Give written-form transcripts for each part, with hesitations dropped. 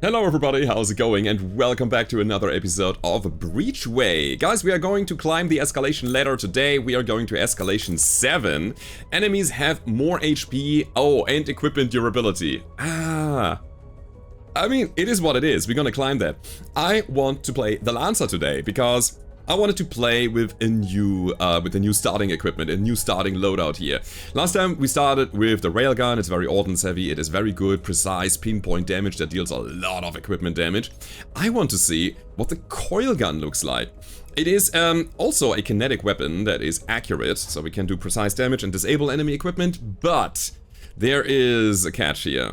Hello everybody, how's it going? And welcome back to another episode of Breachway. Guys, we are going to climb the escalation ladder today. We are going to escalation 7. Enemies have more HP, and equipment durability. I mean, it is what it is. We're gonna climb that. I want to play the Lancer today because I wanted to play with a new starting equipment, a new starting loadout here. Last time we started with the railgun. It's very ordnance heavy. It is very good, precise, pinpoint damage that deals a lot of equipment damage. I want to see what the coil gun looks like. It is also a kinetic weapon that is accurate, so we can do precise damage and disable enemy equipment, but there is a catch here.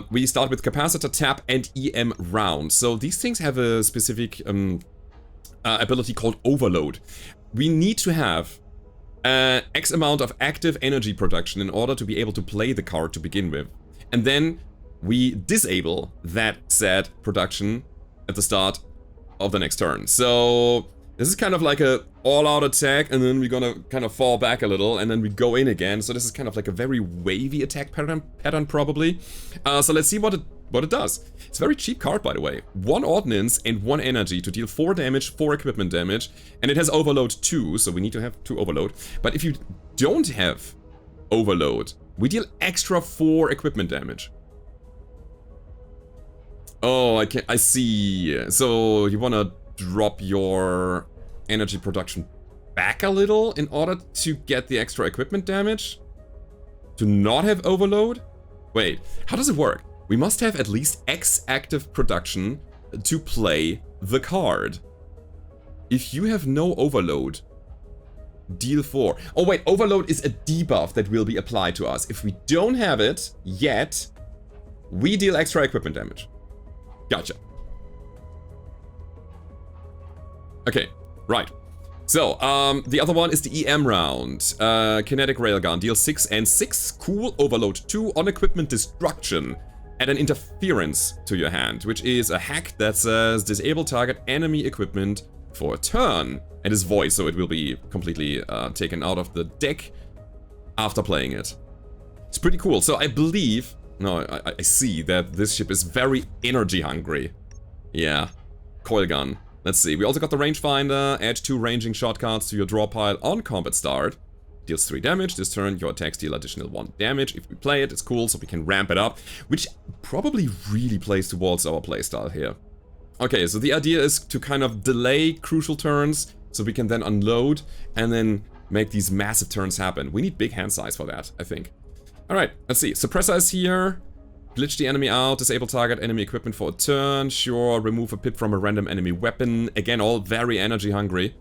We start with capacitor, tap, and EM round. So these things have a specific ability called overload. We need to have X amount of active energy production in order to be able to play the card to begin with. And then we disable that said production at the start of the next turn. So this is kind of like a all-out attack, and then we're gonna kind of fall back a little, and then we go in again. So this is kind of like a very wavy attack pattern probably. So let's see what it does. It's a very cheap card, by the way. 1 ordnance and 1 energy to deal 4 damage, 4 equipment damage, and it has overload 2, so we need to have 2 overload. But if you don't have overload, we deal extra 4 equipment damage. Oh, I see. So you wanna drop your energy production back a little in order to get the extra equipment damage? To not have overload? Wait, how does it work? We must have at least X active production to play the card. If you have no overload, deal 4. Oh wait, overload is a debuff that will be applied to us. If we don't have it yet, we deal extra equipment damage. Gotcha. Okay, right. So, the other one is the EM round. Kinetic railgun, deal 6 and 6. Cool, overload 2 on equipment destruction. Add an interference to your hand, which is a hack that says disable target enemy equipment for a turn. And is void, so it will be completely taken out of the deck after playing it. It's pretty cool. So I believe, no, I see that this ship is very energy hungry. Yeah, coil gun. Let's see, we also got the rangefinder. Add 2 ranging shot cards to your draw pile on combat start. Deals 3 damage. This turn, your attacks deal additional 1 damage. If we play it, it's cool, so we can ramp it up, which probably really plays towards our playstyle here. Okay, so the idea is to kind of delay crucial turns, so we can then unload, and then make these massive turns happen. We need big hand size for that, I think. Alright, let's see. Suppressor is here. Glitch the enemy out, disable target enemy equipment for a turn. Sure, remove a pip from a random enemy weapon. Again, all very energy hungry.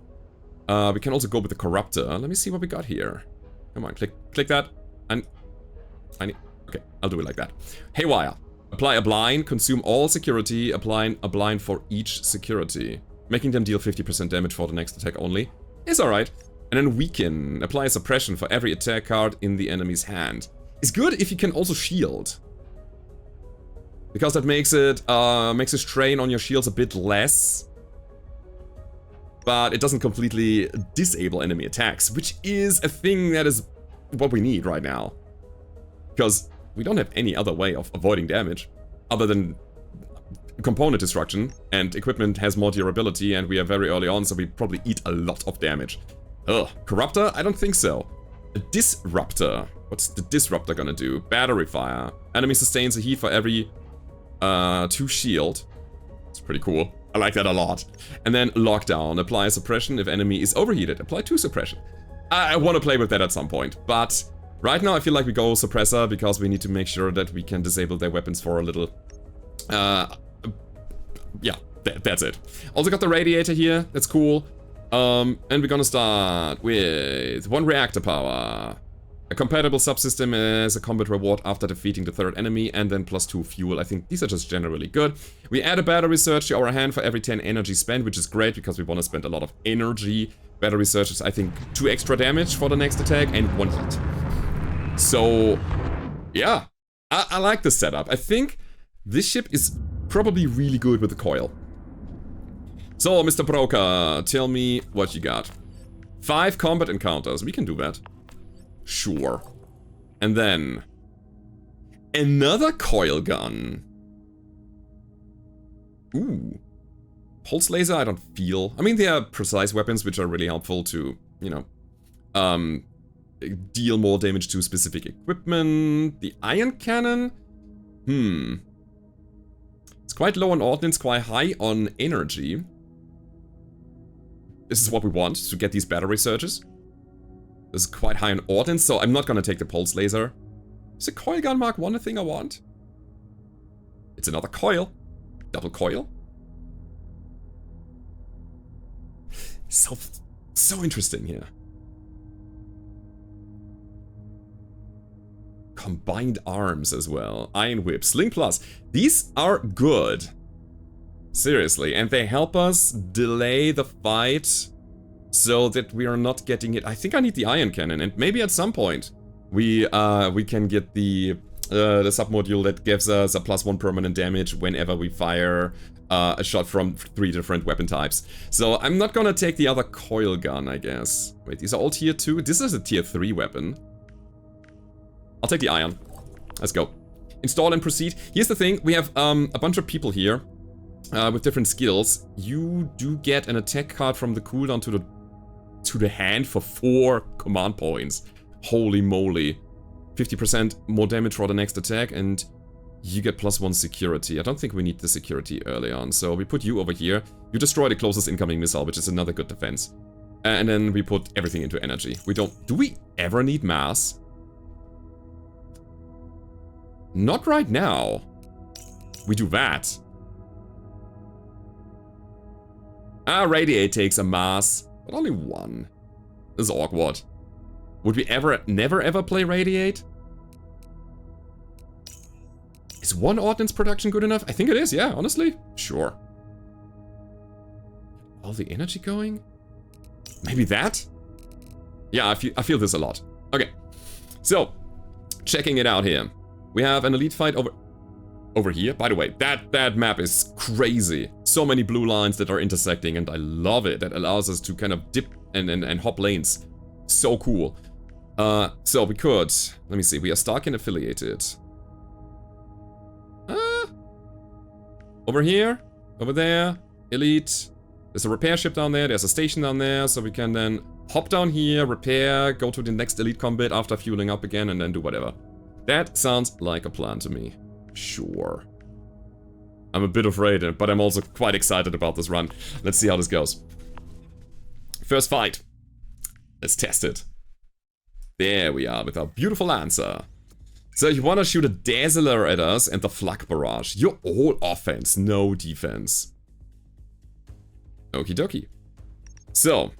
We can also go with the Corruptor. Let me see what we got here. Come on, click that. And okay, I'll do it like that. Haywire. Apply a blind, consume all security, applying a blind for each security. Making them deal 50% damage for the next attack only. Is alright. And then weaken. Apply a suppression for every attack card in the enemy's hand. It's good if you can also shield. Because that makes the strain on your shields a bit less. But it doesn't completely disable enemy attacks, which is a thing that is what we need right now. Because we don't have any other way of avoiding damage other than component destruction, and equipment has more durability, and we are very early on, so we probably eat a lot of damage. Ugh, Corruptor? I don't think so. A Disruptor. What's the Disruptor gonna do? Battery fire. Enemy sustains a heat for every 2 shield. It's pretty cool. I like that a lot. And then lockdown. Apply suppression if enemy is overheated. Apply 2 suppression. I want to play with that at some point, but right now I feel like we go suppressor because we need to make sure that we can disable their weapons for a little. Yeah, that's it. Also got the radiator here. That's cool. And we're gonna start with 1 reactor power. A compatible subsystem as a combat reward after defeating the 3rd enemy, and then +2 fuel. I think these are just generally good. We add a battery surge to our hand for every 10 energy spent, which is great because we want to spend a lot of energy. Battery surge is, I think, 2 extra damage for the next attack and 1 heat. So, yeah, I like this setup. I think this ship is probably really good with the coil. So, Mr. Broker, tell me what you got. 5 combat encounters. We can do that. Sure. And then another coil gun. Ooh. Pulse laser, I don't feel. I mean, they are precise weapons, which are really helpful to, you know, deal more damage to specific equipment. The iron cannon? It's quite low on ordnance, quite high on energy. This is what we want, to get these battery surges. This is quite high on ordnance, so I'm not gonna take the pulse laser. Is a coil gun Mark 1 a thing I want? It's another coil. Double coil. So interesting here. Combined arms as well. Iron whip, sling plus. These are good. Seriously, and they help us delay the fight so that we are not getting hit. I think I need the iron cannon, and maybe at some point we can get the submodule that gives us a +1 permanent damage whenever we fire a shot from 3 different weapon types. So I'm not gonna take the other coil gun, I guess. Wait, these are all tier 2? This is a tier 3 weapon. I'll take the iron. Let's go. Install and proceed. Here's the thing, we have a bunch of people here with different skills. You do get an attack card from the cooldown to the hand for 4 command points. Holy moly. 50% more damage for the next attack, and you get +1 security. I don't think we need the security early on, so we put you over here. You destroy the closest incoming missile, which is another good defense. And then we put everything into energy. We don't... Do we ever need mass? Not right now. We do that. Radiate takes a mass, but only 1. This is awkward. Would we never ever play Radiate? Is 1 ordnance production good enough? I think it is, yeah, honestly. Sure. All the energy going? Maybe that? Yeah, I feel this a lot. Okay, so, checking it out here. We have an elite fight over here. By the way, that map is crazy. So many blue lines that are intersecting, and I love it. That allows us to kind of dip and hop lanes. So cool. So we could... Let me see, we are Stark and affiliated. Over here, over there, elite. There's a repair ship down there, there's a station down there, so we can then hop down here, repair, go to the next elite combat after fueling up again, and then do whatever. That sounds like a plan to me. Sure. I'm a bit afraid, but I'm also quite excited about this run. Let's see how this goes. First fight. Let's test it. There we are with our beautiful Lancer. So you wanna shoot a Dazzler at us and the Flak Barrage. You're all offense, no defense. Okie dokie. So,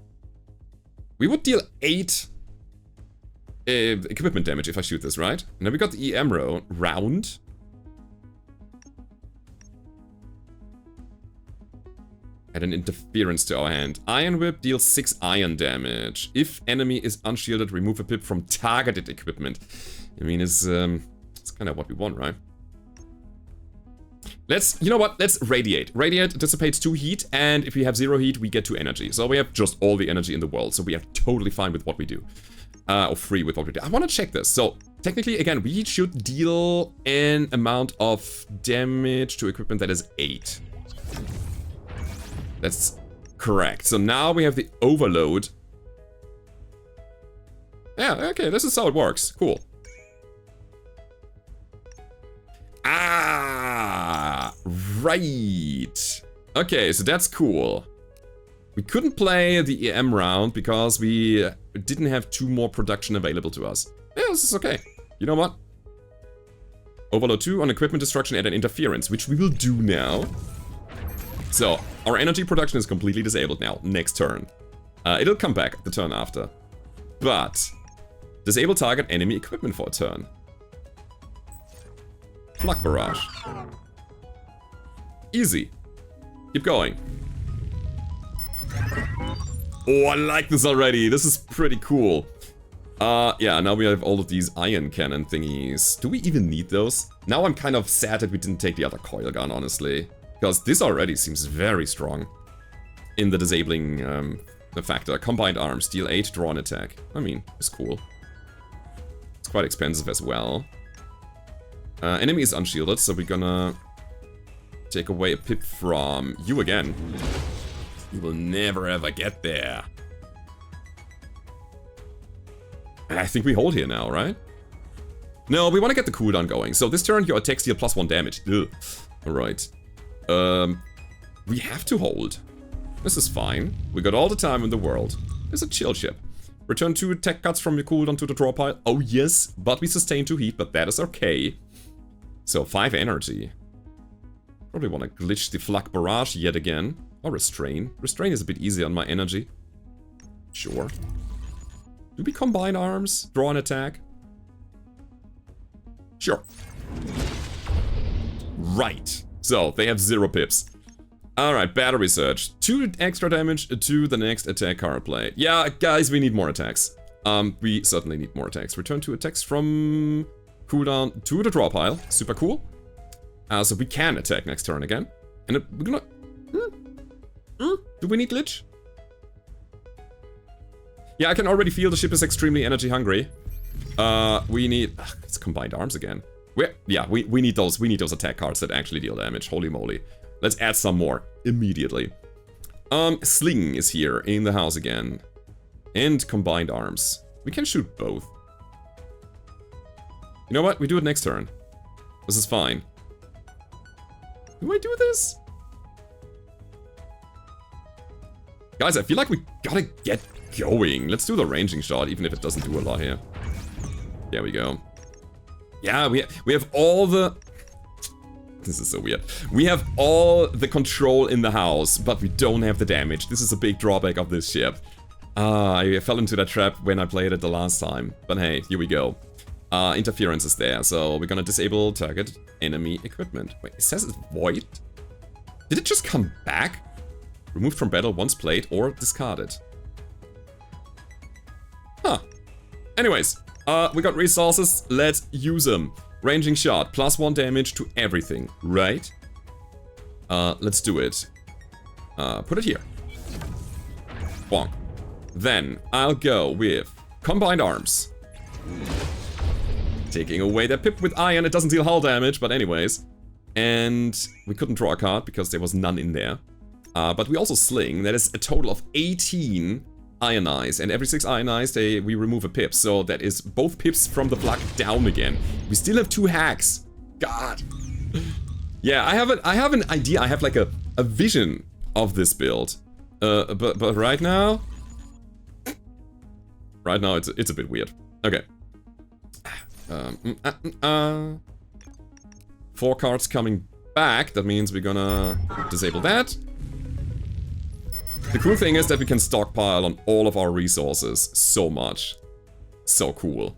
we would deal 8 equipment damage if I shoot this, right? And then we got the EM round. Add an interference to our hand. Iron Whip deals 6 iron damage. If enemy is unshielded, remove a pip from targeted equipment. I mean, it's kind of what we want, right? You know what? Let's Radiate. Radiate dissipates 2 heat, and if we have 0 heat, we get 2 energy. So we have just all the energy in the world, so we are totally fine with what we do. Or free with what we do. I want to check this. So, technically, again, we should deal an amount of damage to equipment that is 8. That's correct. So now we have the overload. Yeah, okay, this is how it works. Cool. Ah, right. Okay, so that's cool. We couldn't play the EM round because we didn't have 2 more production available to us. Yeah, this is okay. You know what? Overload 2 on equipment destruction and an interference, which we will do now. So, our energy production is completely disabled now, next turn. It'll come back the turn after. But, disable target enemy equipment for a turn. Flak Barrage. Easy. Keep going. Oh, I like this already. This is pretty cool. Yeah, now we have all of these iron cannon thingies. Do we even need those? Now I'm kind of sad that we didn't take the other coil gun, honestly. Because this already seems very strong in the disabling factor. Combined arms, deal 8, draw an attack. I mean, it's cool. It's quite expensive as well. Enemy is unshielded, so we're gonna Take away a pip from you again. You will never ever get there. I think we hold here now, right? No, we want to get the cooldown going. So this turn, your attacks deal +1 damage. Ugh. Alright. We have to hold. This is fine. We got all the time in the world. It's a chill ship. Return 2 attack cards from your cooldown to the draw pile. Oh yes, but we sustain 2 heat, but that is okay. So 5 energy. Probably want to glitch the flak barrage yet again. Or restrain. Restrain is a bit easier on my energy. Sure. Do we combine arms? Draw an attack? Sure. Right. So, they have 0 pips. Alright, battery surge. 2 extra damage to the next attack card play. Yeah, guys, we need more attacks. We certainly need more attacks. Return 2 attacks from cooldown to the draw pile. Super cool. So we can attack next turn again. And we're gonna... Do we need glitch? Yeah, I can already feel the ship is extremely energy hungry. We need... it's combined arms again. We need those attack cards that actually deal damage. Holy moly. Let's add some more immediately. Sling is here in the house again. And combined arms. We can shoot both. You know what? We do it next turn. This is fine. Do I do this? Guys, I feel like we gotta get going. Let's do the ranging shot, even if it doesn't do a lot here. There we go. Yeah, we have all the... This is so weird. We have all the control in the house, but we don't have the damage. This is a big drawback of this ship. I fell into that trap when I played it the last time. But hey, here we go. Interference is there, so we're gonna disable target enemy equipment. Wait, it says it's void? Did it just come back? Removed from battle once played or discarded. Huh. Anyways, we got resources. Let's use them. Ranging shot, +1 damage to everything, right? Let's do it. Put it here. Bonk. Then I'll go with combined arms. Taking away that pip with iron. It doesn't deal hull damage, but anyways. And we couldn't draw a card because there was none in there. But we also sling. That is a total of 18 ionize. And every 6 ionize, we remove a pip. So that is both pips from the block down again. We still have 2 hacks. God. Yeah, I have an idea. I have like a vision of this build. But right now... Right now, it's a bit weird. Okay. 4 cards coming back. That means we're gonna disable that. The cool thing is that we can stockpile on all of our resources so much. So cool.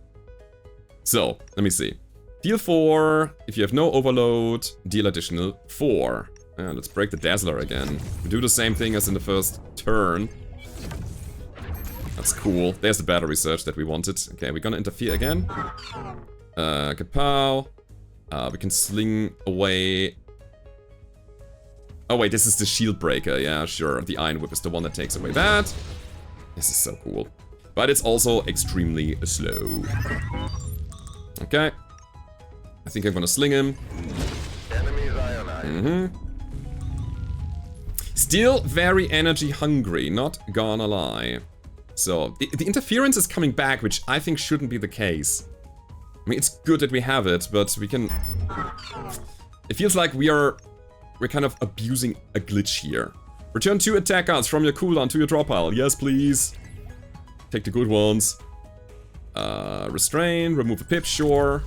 So, let me see. Deal 4. If you have no overload, deal additional 4. Let's break the Dazzler again. We do the same thing as in the first turn. That's cool. There's the battery surge that we wanted. Okay, we're gonna interfere again. Kapow. We can sling away... Oh wait, this is the shield breaker. Yeah, sure. The Iron Whip is the one that takes away that. This is so cool. But it's also extremely slow. Okay. I think I'm gonna sling him. Still very energy hungry, not gonna lie. So, the interference is coming back, which I think shouldn't be the case. I mean, it's good that we have it, but we can... It feels like we're kind of abusing a glitch here. Return 2 attack cards from your cooldown to your draw pile. Yes, please. Take the good ones. Restrain, remove a pip, sure.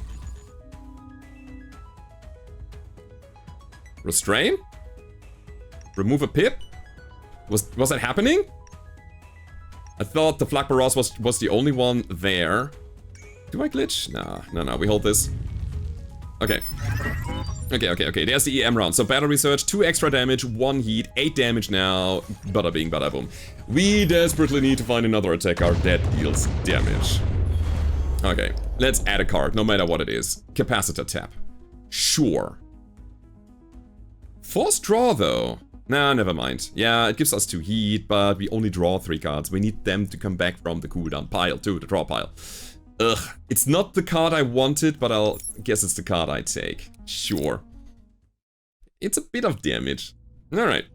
Restrain? Remove a pip? Was that happening? I thought the flak barrage was the only one there. Do I glitch? No, we hold this. Okay. Okay. There's the EM round. So battery surge, 2 extra damage, 1 heat, 8 damage now. Bada bing, bada boom. We desperately need to find another attack card that deals damage. Okay, let's add a card, no matter what it is. Capacitor tap. Sure. Force draw though. Nah, never mind. Yeah, it gives us 2 heat, but we only draw 3 cards. We need them to come back from the cooldown pile to the draw pile. Ugh, it's not the card I wanted, but I'll guess it's the card I take. Sure. It's a bit of damage. Alright.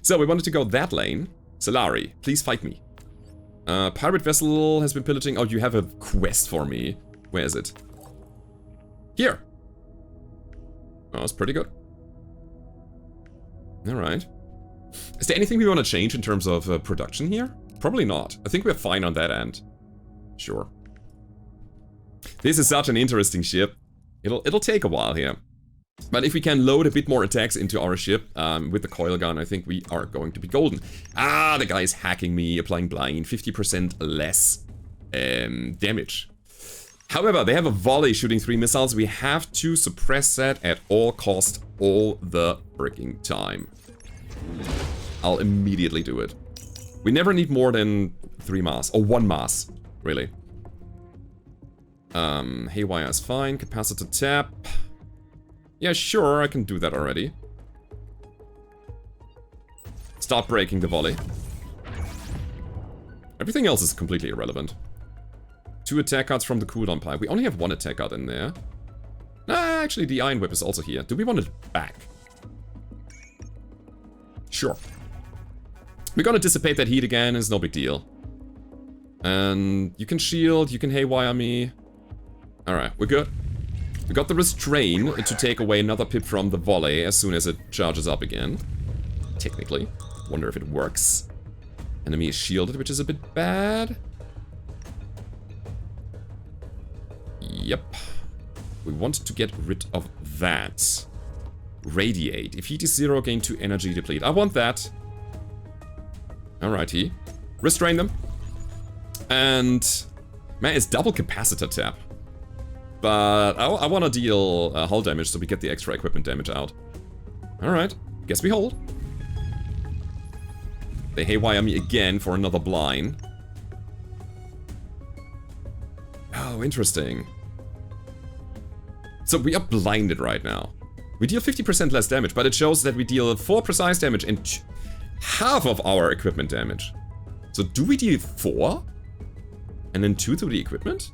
So we wanted to go that lane. Solari, please fight me. Pirate vessel has been pillaging. Oh, you have a quest for me. Where is it? Here. Oh, that's pretty good. Alright. Is there anything we want to change in terms of production here? Probably not. I think we're fine on that end. Sure. This is such an interesting ship. It'll take a while here. But if we can load a bit more attacks into our ship with the coil gun, I think we are going to be golden. Ah, the guy is hacking me, applying blind, 50% less damage. However, they have a volley shooting 3 missiles. We have to suppress that at all cost all the freaking time. I'll immediately do it. We never need more than 3 mass, or 1 mass, really. Haywire is fine, capacitor tap. Yeah, sure, I can do that already. Start breaking the volley. Everything else is completely irrelevant. 2 attack cards from the cooldown pile. We only have 1 attack card in there. Nah, actually the Iron Whip is also here. Do we want it back? Sure. We're gonna dissipate that heat again, it's no big deal. And you can shield, you can haywire me. Alright, we're good. We got the restrain to take away another pip from the volley as soon as it charges up again. Technically. Wonder if it works. Enemy is shielded, which is a bit bad. Yep. We want to get rid of that. Radiate. If heat is 0, gain 2 energy, deplete. I want that. Alrighty. Restrain them. And... man, it's double capacitor tap. But I want to deal hull damage so we get the extra equipment damage out. Alright. Guess we hold. They haywire me again for another blind. Oh, interesting. So we are blinded right now. We deal 50% less damage, but it shows that we deal 4 precise damage and half of our equipment damage. So do we deal 4? And then 2 to the equipment?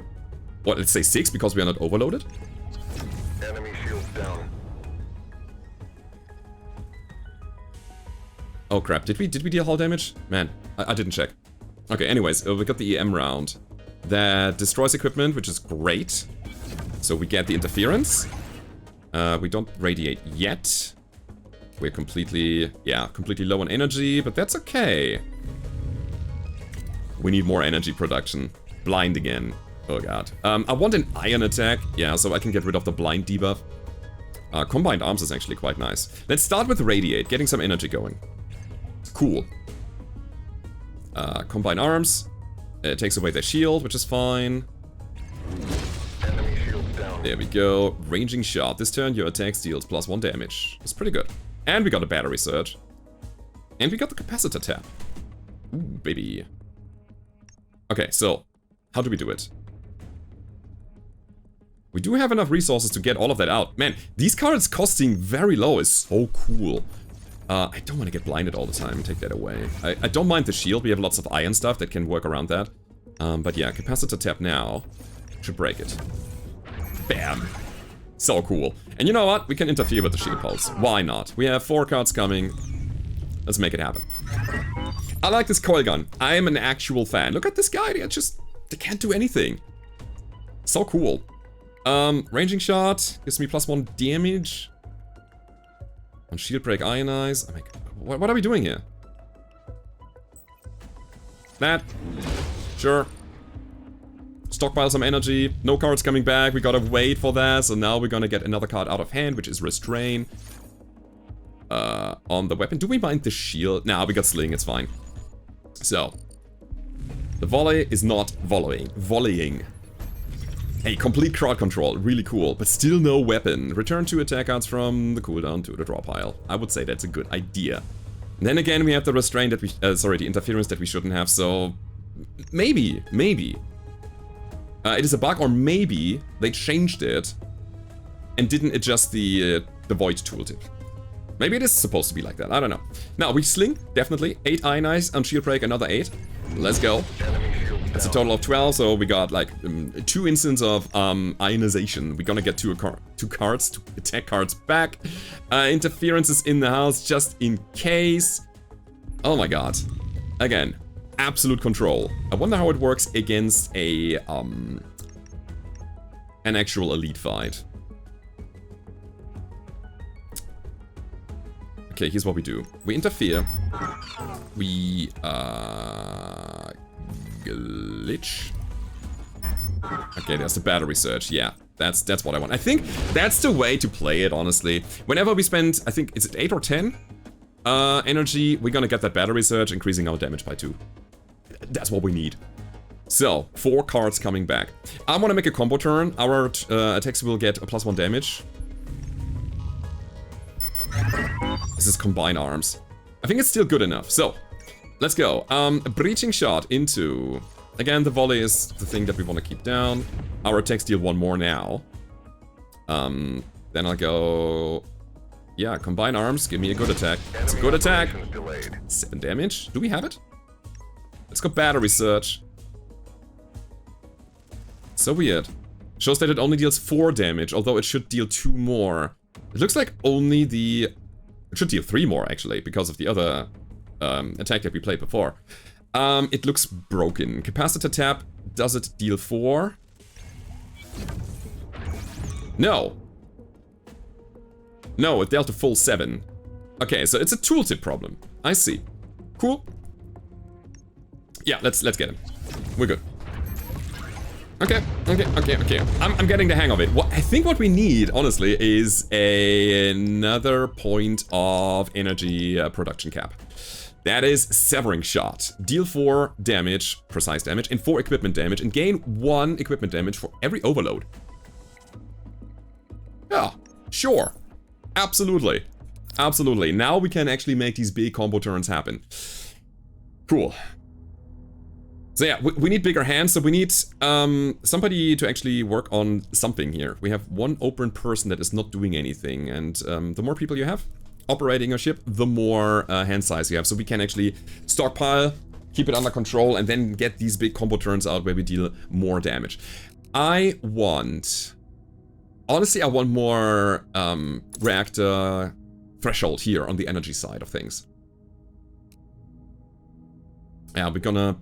What, let's say 6 because we are not overloaded? Enemy shields down. Oh crap, did we deal hull damage? Man, I didn't check. Okay, anyways, we got the EM round. That destroys equipment, which is great. So we get the interference. We don't radiate yet. We're completely low on energy, but that's okay. We need more energy production. Blind again. Oh god. I want an iron attack. Yeah, so I can get rid of the blind debuff. Combined arms is actually quite nice. Let's start with radiate, getting some energy going. Cool. Combined arms. It takes away their shield, which is fine. Enemy shields down. There we go. Ranging shot. This turn your attack deals +1 damage. That's pretty good. And we got a battery surge. And we got the capacitor tap. Ooh, baby. Okay, so how do we do it? We do have enough resources to get all of that out. Man, these cards costing very low is so cool. I don't want to get blinded all the time. Take that away. I don't mind the shield. We have lots of iron stuff that can work around that. But yeah, capacitor tap now. Should break it. Bam. So cool. And you know what? We can interfere with the shield pulse. Why not? We have 4 cards coming. Let's make it happen. I like this coil gun. I am an actual fan. Look at this guy. They can't do anything. So cool. Ranging shot gives me +1 damage. On shield break, ionize. Oh my god. What are we doing here? That. Sure. Stockpile some energy. No cards coming back. We gotta wait for that. So now we're gonna get another card out of hand, which is restrain. On the weapon. Do we mind the shield? Nah, we got sling. It's fine. So. The volley is not volleying. Volleying. Hey, complete crowd control, really cool, but still no weapon. Return 2 attack cards from the cooldown to the draw pile. I would say that's a good idea. And then again, we have the restraint that we, the interference that we shouldn't have, so maybe. It is a bug, or maybe they changed it and didn't adjust the void tooltip. Maybe it is supposed to be like that, I don't know. Now, we sling, definitely. 8 ionize on shield break, another 8. Let's go. Enemy shields That's a total of 12, so we got like 2 instances of ionization. We're gonna get two attack cards back. Interferences in the house just in case. Oh my god. Again, absolute control. I wonder how it works against a an actual elite fight. Okay, here's what we do. We interfere. We glitch. Okay, there's the battery surge. Yeah, that's what I want. I think that's the way to play it, honestly. Whenever we spend, I think, is it 8 or 10 energy, we're gonna get that battery surge, increasing our damage by 2. That's what we need. So, 4 cards coming back. I want to make a combo turn. Our attacks will get a +1 damage. This is combined arms. I think it's still good enough. So, let's go. A breaching shot into... Again, the volley is the thing that we want to keep down. Our attacks deal 1 more now. Then I'll go... Yeah, combine arms. Give me a good attack. It's a good attack. 7 damage. Do we have it? Let's go battery surge. So weird. Shows that it only deals 4 damage, although it should deal 2 more. It looks like only the... It should deal 3 more, actually, because of the other attack that we played before. It looks broken. Capacitor tap, does it deal 4? No. No, it dealt a full 7. Okay, so it's a tooltip problem. I see. Cool. Yeah, let's get him. We're good. Okay. I'm getting the hang of it. I think what we need, honestly, is another point of energy production cap. That is Severing Shot. Deal 4 damage, precise damage, and 4 equipment damage, and gain 1 equipment damage for every overload. Yeah, sure. Absolutely. Absolutely. Now we can actually make these big combo turns happen. Cool. So yeah, we need bigger hands, so we need somebody to actually work on something here. We have 1 open person that is not doing anything, and the more people you have operating your ship, the more hand size you have. So we can actually stockpile, keep it under control, and then get these big combo turns out where we deal more damage. Honestly, I want more reactor threshold here on the energy side of things. Yeah, we're gonna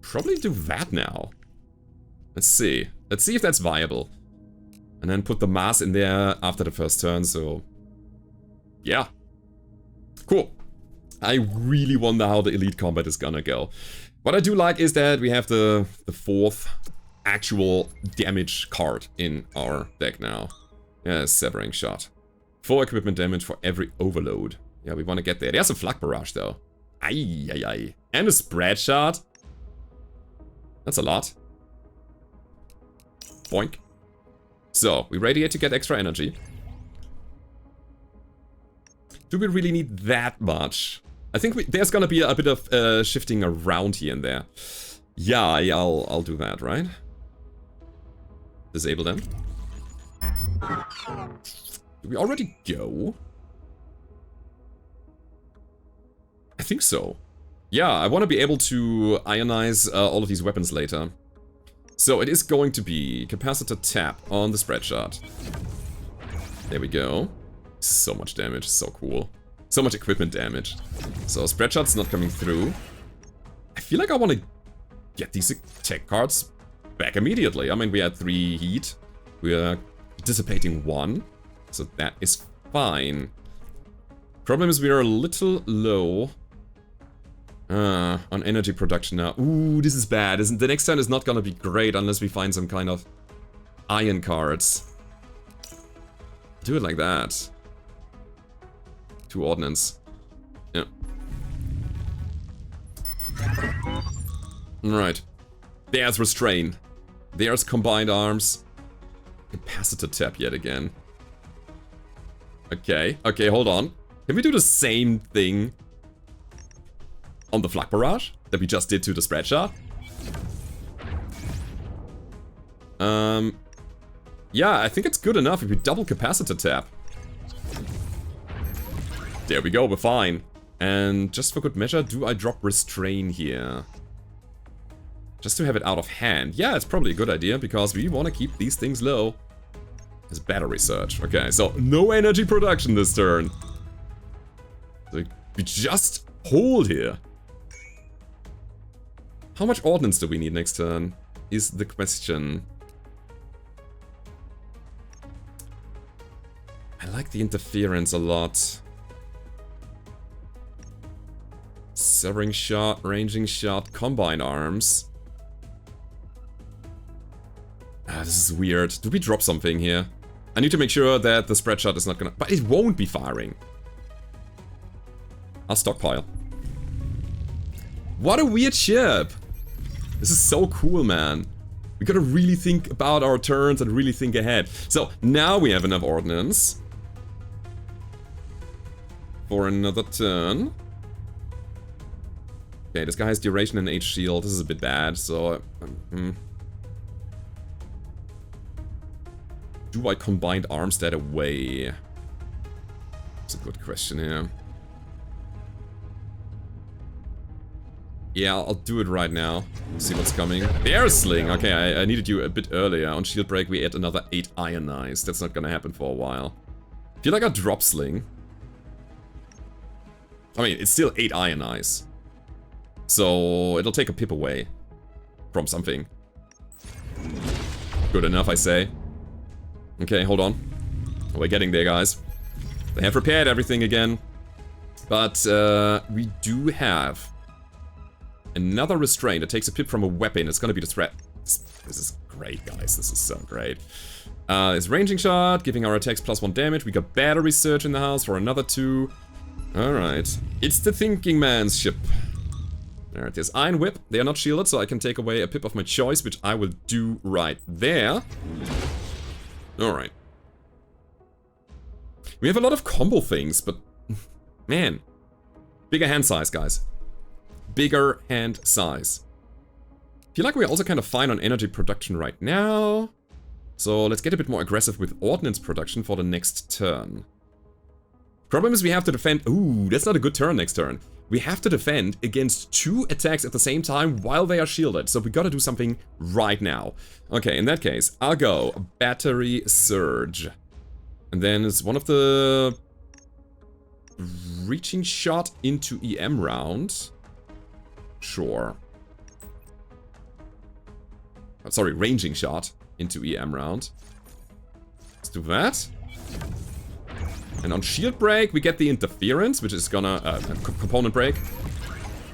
probably do that now. Let's see. Let's see if that's viable. And then put the mass in there after the first turn, so... Yeah. Cool. I really wonder how the elite combat is gonna go. What I do like is that we have the 4th actual damage card in our deck now. Yeah, Severing Shot. 4 equipment damage for every overload. Yeah, we want to get there. There's a Flak Barrage, though. Ay. And a Spread Shot. That's a lot. Boink. So, we radiate to get extra energy. Do we really need that much? I think there's gonna be a bit of shifting around here and there. Yeah, I'll do that, right? Disable them. Do we already go? I think so. Yeah, I want to be able to ionize all of these weapons later. So it is going to be capacitor tap on the spread shot. There we go. So much damage, so cool. So much equipment damage. So spread shot's not coming through. I feel like I want to get these tech cards back immediately. I mean, we had 3 heat. We are dissipating 1. So that is fine. Problem is we are a little low on energy production now. Ooh, this is bad. The next turn is not gonna be great unless we find some kind of iron cards. Do it like that. 2 ordnance. Yeah. Alright. There's Restrain. There's Combined Arms. Capacitor tap yet again. Okay, hold on. Can we do the same thing on the Flak Barrage that we just did to the spread shot? Yeah, I think it's good enough if we double capacitor tap. There we go, we're fine. And just for good measure, do I drop Restrain here? Just to have it out of hand. Yeah, it's probably a good idea, because we want to keep these things low. As battery search. Okay, so no energy production this turn. So we just hold here. How much ordnance do we need next turn? Is the question. I like the interference a lot. Severing shot, ranging shot, combine arms. Ah, this is weird. Do we drop something here? I need to make sure that the spread shot is not gonna... But it won't be firing. I'll stockpile. What a weird ship! This is so cool, man. We gotta really think about our turns and really think ahead. So, now we have enough ordnance. For another turn. Okay, this guy has duration and H shield. This is a bit bad, so... Do I combined arms that away? That's a good question here. Yeah, I'll do it right now. See what's coming. Bear Sling! Okay, I needed you a bit earlier. On Shield Break we add another 8 Ionize. That's not gonna happen for a while. Feel like a Drop Sling. I mean, it's still 8 Ionize. So, it'll take a pip away. From something. Good enough, I say. Okay, hold on. We're getting there, guys. They have repaired everything again. But, we do have... another restraint. It takes a pip from a weapon. It's gonna be the threat. This is great, guys. This is so great. It's ranging shot, giving our attacks +1 damage. We got battery surge in the house for another 2. Alright. It's the thinking man's ship. There it is. Iron Whip. They are not shielded, so I can take away a pip of my choice, which I will do right there. Alright. We have a lot of combo things, but... man. Bigger hand size, guys. Bigger hand size. Feel like we're also kind of fine on energy production right now. So let's get a bit more aggressive with ordnance production for the next turn. Problem is we have to defend... ooh, that's not a good turn next turn. We have to defend against 2 attacks at the same time while they are shielded. So we gotta do something right now. Okay, in that case, I'll go Battery Surge. And then it's one of the... reaching shot into EM round. Sure. Sorry, ranging shot into EM round. Let's do that. And on shield break, we get the interference, which is gonna... component break.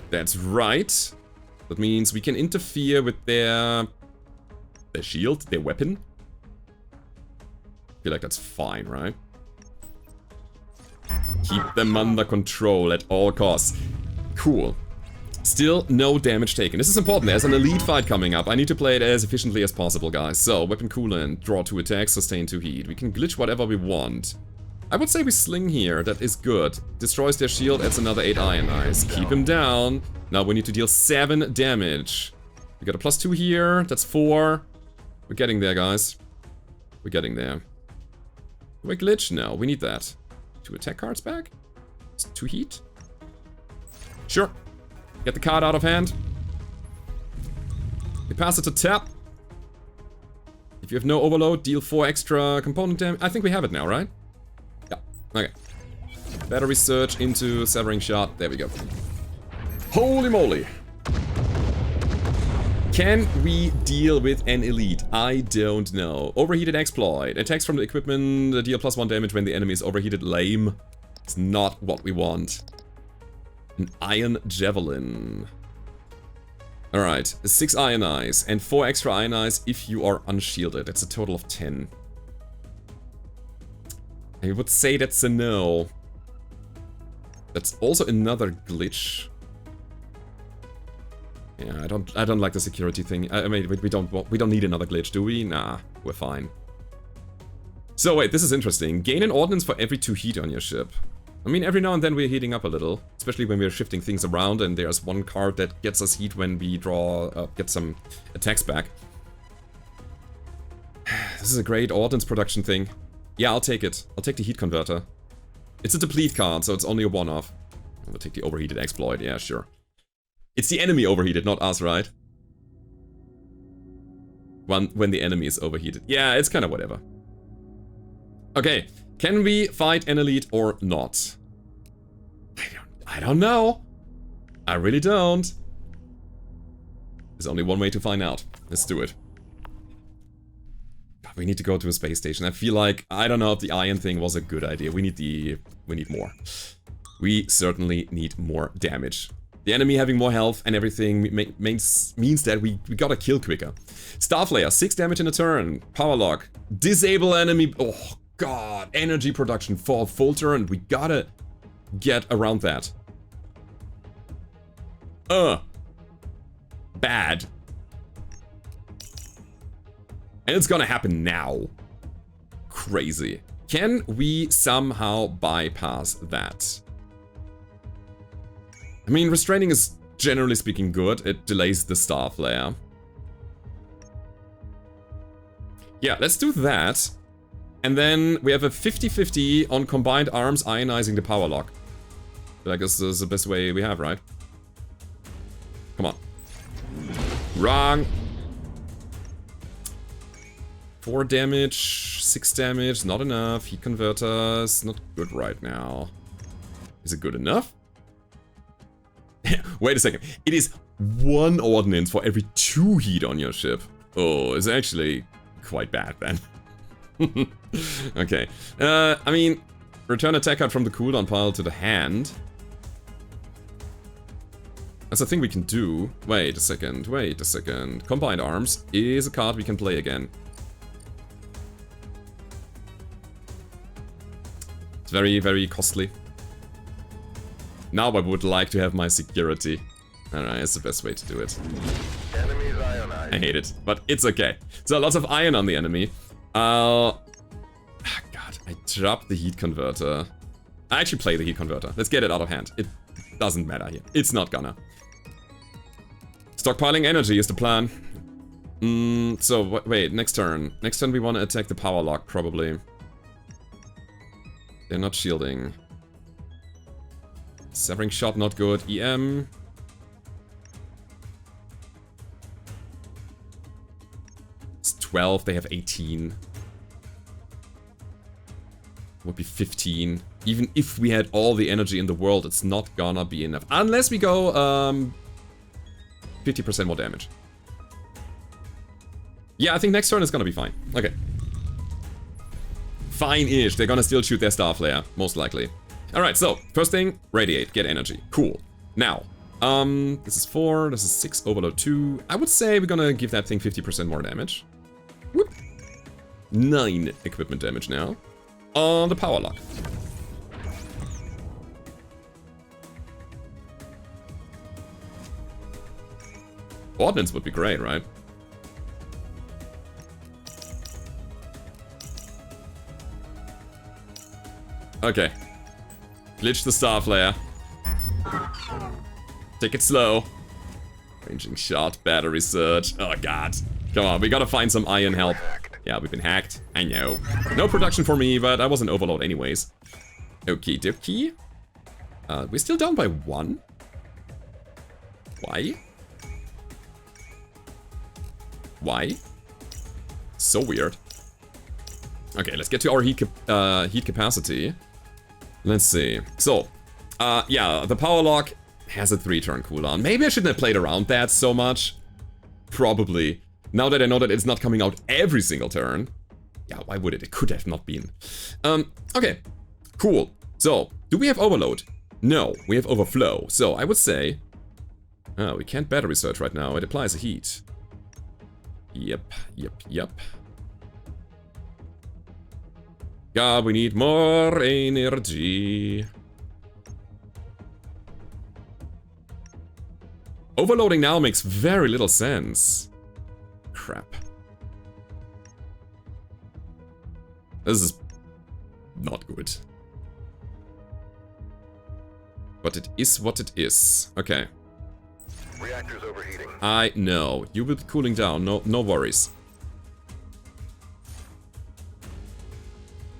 That's right. That means we can interfere with their shield, their weapon. I feel like that's fine, right? Keep them under control at all costs. Cool. Still no damage taken. This is important. There's an elite fight coming up. I need to play it as efficiently as possible, guys. So, weapon coolant, draw 2 attacks, sustain 2 heat. We can glitch whatever we want. I would say we sling here. That is good. Destroys their shield, adds another 8 Ionize. Keep him down. Now we need to deal 7 damage. We got a +2 here. That's 4. We're getting there, guys. We're getting there. Do we glitch? No, we need that. 2 attack cards back? 2 heat? Sure. Get the card out of hand. We pass it to tap. If you have no overload, deal 4 extra component damage. I think we have it now, right? Yeah. Okay. Battery surge into severing shot. There we go. Holy moly. Can we deal with an elite? I don't know. Overheated exploit. Attacks from the equipment deal +1 damage when the enemy is overheated. Lame. It's not what we want. An iron javelin. Alright, 6 Ionize and 4 extra Ionize if you are unshielded. That's a total of 10. I would say that's a no. That's also another glitch. Yeah, I don't like the security thing. I mean, we don't need another glitch, do we? Nah, we're fine. So wait, this is interesting. Gain an ordnance for every 2 heat on your ship. I mean, every now and then we're heating up a little, especially when we're shifting things around and there's one card that gets us heat when we get some attacks back. This is a great ordnance production thing. Yeah, I'll take it. I'll take the heat converter. It's a deplete card, so it's only a one-off. I'll take the overheated exploit, yeah, sure. It's the enemy overheated, not us, right? when the enemy is overheated. Yeah, it's kind of whatever. Okay, can we fight an elite or not? I don't know. I really don't. There's only one way to find out. Let's do it. We need to go to a space station. I feel like, I don't know if the iron thing was a good idea. We need more. We certainly need more damage. The enemy having more health and everything means that we gotta kill quicker. Starflayer, 6 damage in a turn. Power lock. Disable enemy. Oh god. Energy production for a full turn. We gotta get around that. Bad. And it's gonna happen now. Crazy. Can we somehow bypass that? I mean, restraining is generally speaking good. It delays the Starflayer. Yeah, let's do that. And then we have a 50-50 on combined arms ionizing the power lock. I guess this is the best way we have, right? Come on. Wrong. 4 damage, 6 damage, not enough. Heat converters, not good right now. Is it good enough? Wait a second. It is 1 ordnance for every 2 heat on your ship. Oh, it's actually quite bad then. Okay. I mean, return attack card from the cooldown pile to the hand. That's a thing we can do. Wait a second, wait a second. Combined arms is a card we can play again. It's very, very costly. Now I would like to have my security. Alright, it's the best way to do it. Enemies ionized. I hate it, but it's okay. So lots of iron on the enemy. God, I dropped the heat converter. I actually play the heat converter. Let's get it out of hand. It doesn't matter here. It's not gonna. Stockpiling energy is the plan. So, wait, next turn. Next turn we want to attack the power lock, probably. They're not shielding. Severing shot, not good. EM. It's 12, they have 18. Would be 15. Even if we had all the energy in the world, it's not gonna be enough. Unless we go, 50% more damage. Yeah, I think next turn is gonna be fine. Okay. Fine-ish. They're gonna still shoot their Starflayer, most likely. Alright, so, first thing, radiate, get energy. Cool. Now, this is 4, this is 6, overload 2. I would say we're gonna give that thing 50% more damage. Whoop. 9 equipment damage now. On the power lock. Ordnance would be great, right? Okay. Glitch the Starflayer. Take it slow. Ranging shot, battery surge. Oh god. Come on, we gotta find some iron help. Yeah, we've been hacked. I know. No production for me, but I was an overload anyways. Okie dokie. We're still down by 1. Why? Why? So weird. Okay, let's get to our heat capacity. Let's see. So, yeah, the power lock has a 3-turn cooldown. Maybe I shouldn't have played around that so much. Probably. Now that I know that it's not coming out every single turn. Yeah, why would it? It could have not been. Okay. Cool. So, do we have overload? No, we have overflow. So, I would say... Oh, we can't battery surge right now. It applies a heat. Yep. God, we need more energy. Overloading now makes very little sense. Crap. This is not good. But it is what it is. Okay. Reactors overheating. I know. You will be cooling down. No worries.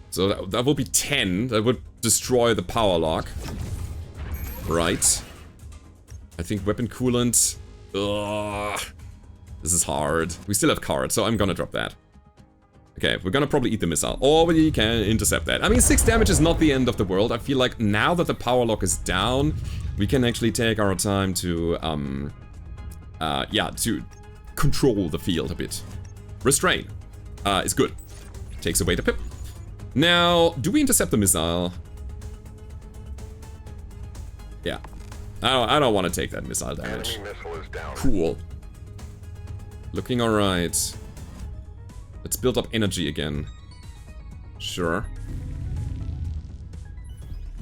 So that will be 10. That would destroy the power lock. Right. I think weapon coolant... Ugh. This is hard. We still have cards, so I'm gonna drop that. Okay, we're gonna probably eat the missile, or we can intercept that. I mean, 6 damage is not the end of the world. I feel like now that the power lock is down, we can actually take our time to, yeah, to control the field a bit. Restrain is good. Takes away the pip. Now, do we intercept the missile? Yeah. I don't want to take that missile damage. Enemy missile is down. Cool. Looking alright. Let's build up energy again. Sure.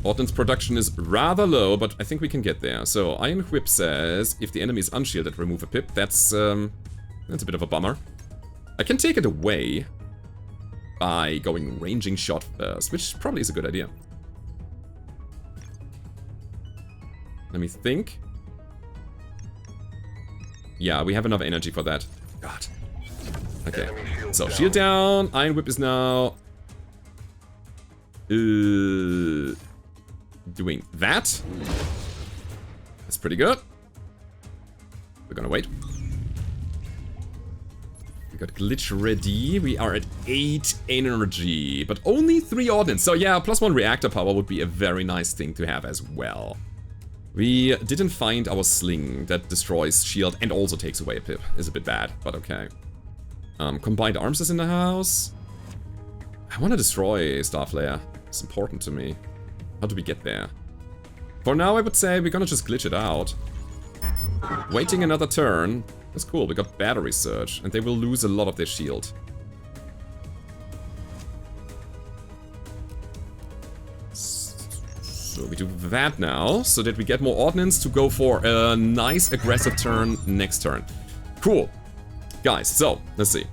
Ordnance production is rather low, but I think we can get there. So, Iron Whip says, if the enemy is unshielded, remove a pip. That's a bit of a bummer. I can take it away by going ranging shot first, which probably is a good idea. Let me think. Yeah, we have enough energy for that. God. Okay, so shield down. Iron Whip is now doing that. That's pretty good. We're gonna wait. We got glitch ready. We are at 8 energy, but only 3 ordnance. So yeah, +1 reactor power would be a very nice thing to have as well. We didn't find our sling that destroys shield and also takes away a pip. Is a bit bad, but okay. Combined arms is in the house. I want to destroy Starflare. It's important to me. How do we get there? For now, I would say we're gonna just glitch it out. Waiting another turn. That's cool. We got battery surge, and they will lose a lot of their shield. So we do that now, so that we get more ordnance to go for a nice aggressive turn next turn. Cool. Guys, so, let's see.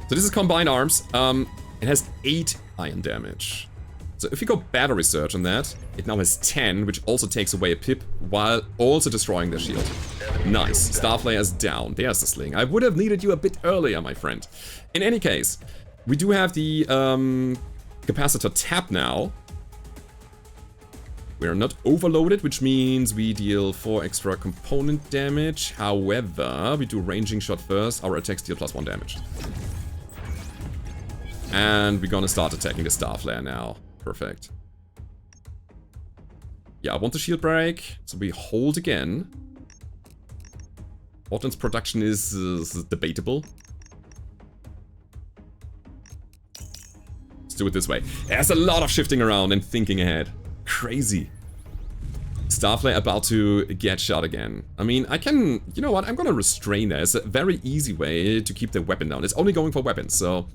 So this is combined arms. It has 8 iron damage. So if you go battery surge on that, it now has 10, which also takes away a pip, while also destroying their shield. Nice. Starflare is down. There's the sling. I would have needed you a bit earlier, my friend. In any case, we do have the capacitor tap now. We are not overloaded, which means we deal 4 extra component damage. However, we do ranging shot first. Our attacks deal +1 damage. And we're gonna start attacking the Starflare now. Perfect. Yeah, I want the shield break. So we hold again. Ordnance production is debatable. Let's do it this way. There's a lot of shifting around and thinking ahead. Crazy. Starflare about to get shot again. I mean, I can... You know what? I'm gonna restrain there. It's a very easy way to keep the weapon down. It's only going for weapons, so...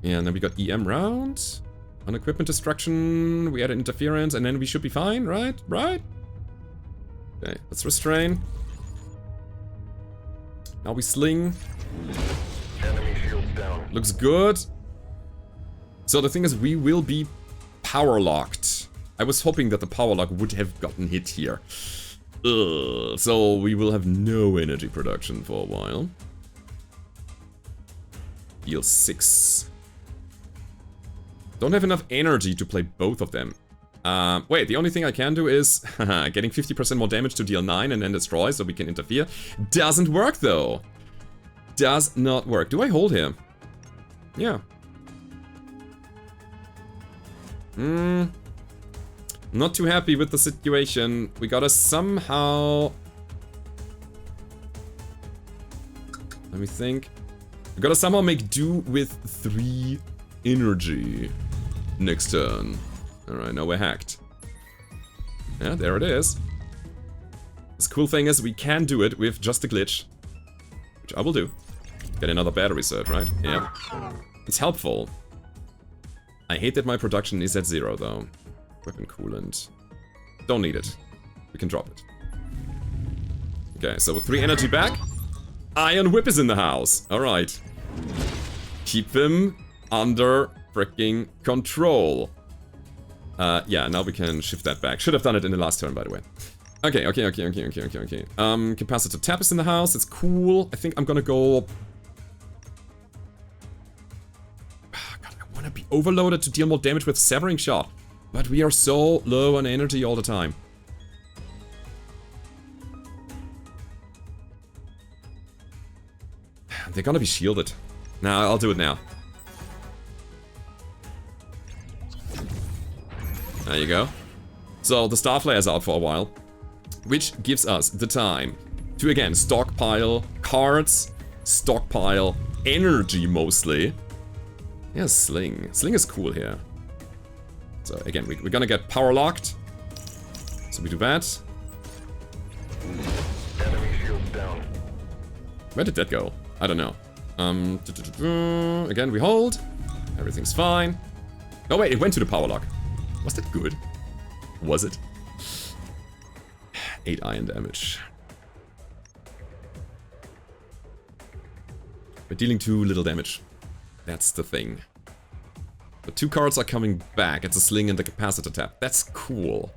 Yeah, and then we got EM round. On equipment destruction, we had an interference, and then we should be fine, right? Right? Okay, let's restrain. Now we sling. Enemy shields down. Looks good. So the thing is, we will be power locked. I was hoping that the power lock would have gotten hit here. Ugh, so we will have no energy production for a while. Deal 6. Don't have enough energy to play both of them. Wait, the only thing I can do is getting 50% more damage to deal 9 and then destroy so we can interfere. Doesn't work though. Does not work. Do I hold here? Yeah. Not too happy with the situation. We gotta somehow... Let me think. We gotta somehow make do with 3 energy next turn. Alright, now we're hacked. Yeah, there it is. This cool thing is we can do it with just a glitch. Which I will do. Get another battery surge, right? Yeah. It's helpful. I hate that my production is at 0 though. Weapon coolant. Don't need it. We can drop it. Okay, so with 3 energy back. Iron Whip is in the house. Alright. Keep them under freaking control. Yeah, now we can shift that back. Should have done it in the last turn, by the way. Okay. Capacitor tap is in the house. It's cool. I think I'm gonna go... God, I wanna be overloaded to deal more damage with Severing Shot. But we are so low on energy all the time. They're gonna be shielded. Nah, I'll do it now. There you go. So the Starflare is out for a while, which gives us the time to again stockpile cards, stockpile energy mostly. Yeah, Sling. Sling is cool here. So again, we're gonna get power locked. So we do that. Enemy shields down. Where did that go? I don't know. Again, we hold. Everything's fine. Oh wait, it went to the power lock. Was that good? Was it? 8 iron damage. We're dealing too little damage. That's the thing. The 2 cards are coming back. It's a Sling and the Capacitor Tap. That's cool.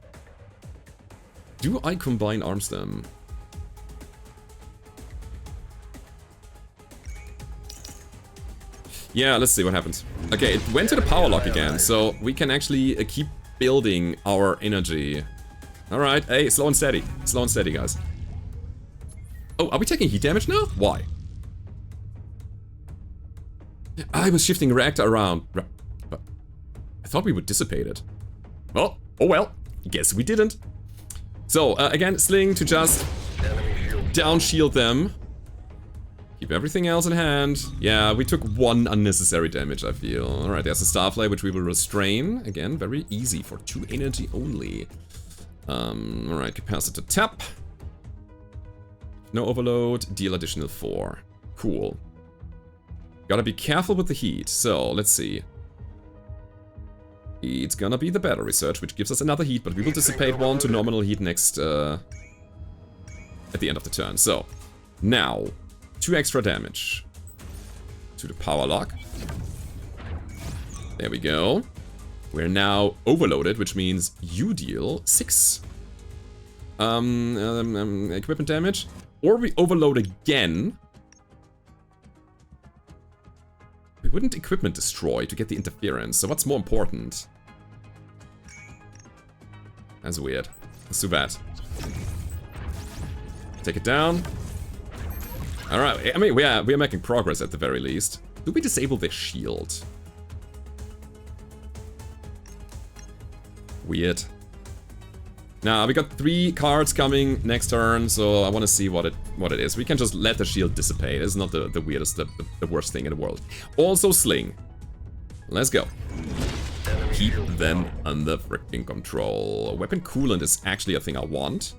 Do I combine arms them? Yeah, let's see what happens. Okay, it went to the power lock again, so we can actually keep building our energy. Alright, hey, slow and steady. Slow and steady, guys. Oh, are we taking heat damage now? Why? I was shifting reactor around. But I thought we would dissipate it. Oh well. Guess we didn't. So, again, Sling to just down shield them. Keep everything else in hand. Yeah, we took 1 unnecessary damage, I feel. Alright, there's a Starflare, which we will restrain. Again, very easy for 2 energy only. Alright, Capacitor Tap. No overload, deal additional 4. Cool. Gotta be careful with the heat. So, let's see. It's gonna be the battery surge, which gives us another heat, but we will dissipate 1 to nominal heat next, at the end of the turn. So, now, 2 extra damage to the power lock. There we go. We're now overloaded, which means you deal 6 equipment damage. Or we overload again. We wouldn't equipment destroy to get the interference, so what's more important? That's weird. Let's do that. Take it down. Alright, I mean, we are making progress at the very least. Do we disable their shield? Weird. Now, we got 3 cards coming next turn, so I want to see what it is. We can just let the shield dissipate. It's not the weirdest, the worst thing in the world. Also Sling. Let's go. Keep them under freaking control. Weapon coolant is actually a thing I want.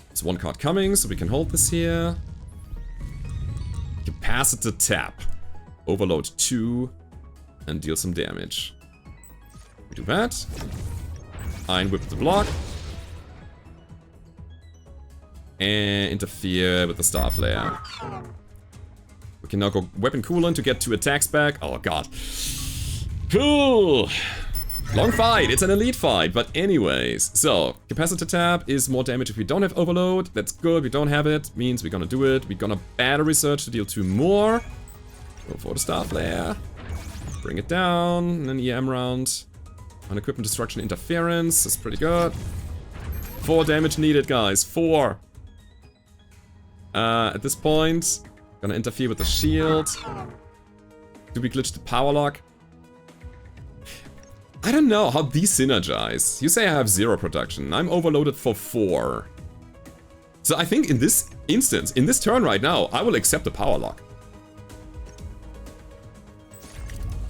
There's 1 card coming, so we can hold this here. Capacitor Tap. Overload 2 and deal some damage. We do that. Iron Whip the block. And interfere with the Starflare. We can now go Weapon Coolant to get 2 attacks back. Oh god. Cool! Long fight, it's an elite fight, but anyways. So, Capacitor Tap is more damage if we don't have Overload. That's good, we don't have it. Means we're gonna do it. We're gonna Battery Surge to deal 2 more. Go for the Starflare. Bring it down, and then EM round. On equipment destruction interference, that's pretty good. 4 damage needed, guys, 4. At this point, gonna interfere with the shield. Do we glitch the power lock? I don't know how these synergize. You say I have 0 production, I'm overloaded for 4. So I think in this instance, in this turn right now, I will accept the power lock.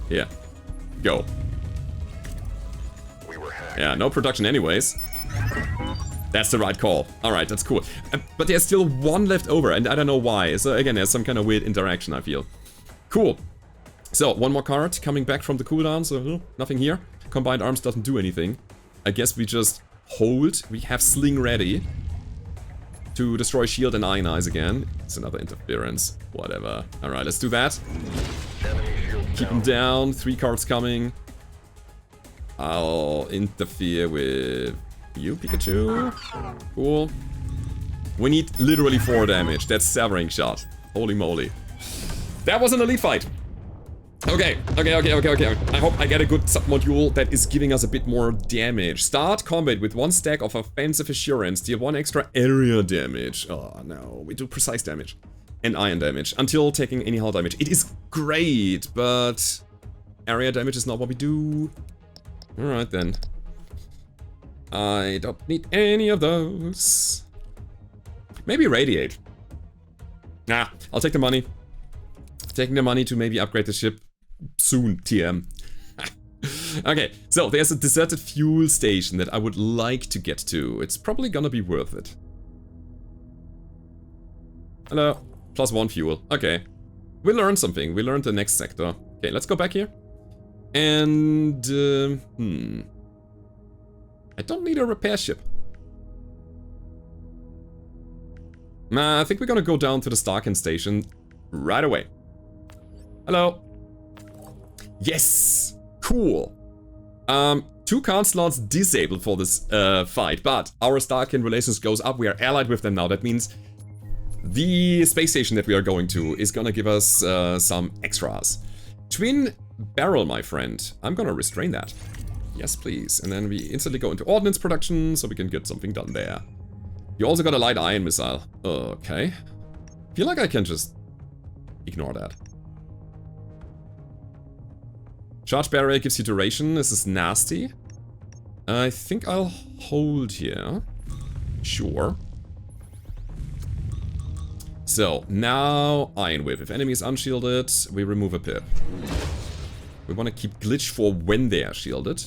Yeah, go. Yeah, no production anyways. That's the right call. Alright, that's cool. But there's still 1 left over, and I don't know why. So again, there's some kind of weird interaction, I feel. Cool. So, 1 more card coming back from the cooldown, so nothing here. Combined Arms doesn't do anything. I guess we just hold. We have Sling ready to destroy shield and ionize again. It's another interference. Whatever. Alright, let's do that. Keep him down. 3 cards coming. I'll interfere with you, Pikachu. Cool. We need literally 4 damage. That's Severing Shot. Holy moly. That was an elite fight. Okay. I hope I get a good submodule that is giving us a bit more damage. Start combat with 1 stack of offensive assurance. Deal 1 extra area damage. Oh no, we do precise damage. and iron damage until taking any hull damage. It is great, but area damage is not what we do. Alright then. I don't need any of those. Maybe radiate. Nah, I'll take the money. Taking the money to maybe upgrade the ship soon, TM. Okay, so there's a deserted fuel station that I would like to get to. It's probably gonna be worth it. Hello. +1 fuel. Okay. We learned something. We learned the next sector. Okay, let's go back here. And... I don't need a repair ship. Nah, I think we're gonna go down to the Starkin station right away. Hello. Yes! Cool. 2 card slots disabled for this fight, but our Starkin relations goes up. We are allied with them now. That means the space station that we are going to is gonna give us some extras. Twin barrel, my friend. I'm gonna restrain that. Yes, please. And then we instantly go into ordnance production so we can get something done there. You also got a light iron missile. Okay. Feel like I can just ignore that. Charge barrier gives you duration. This is nasty. I think I'll hold here. Sure. So, now Iron Whip. If enemy is unshielded, we remove a pip. We want to keep glitch for when they are shielded.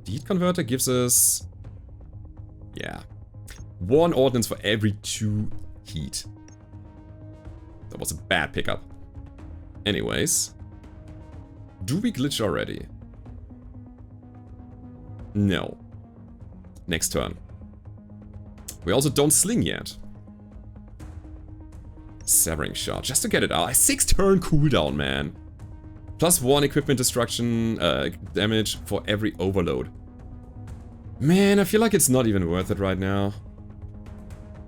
The heat converter gives us... yeah. 1 ordnance for every 2 heat. That was a bad pickup. Anyways. Do we glitch already? No. Next turn. We also don't sling yet. Severing shot, just to get it out. A 6 turn cooldown, man. +1 equipment destruction damage for every overload. Man, I feel like it's not even worth it right now.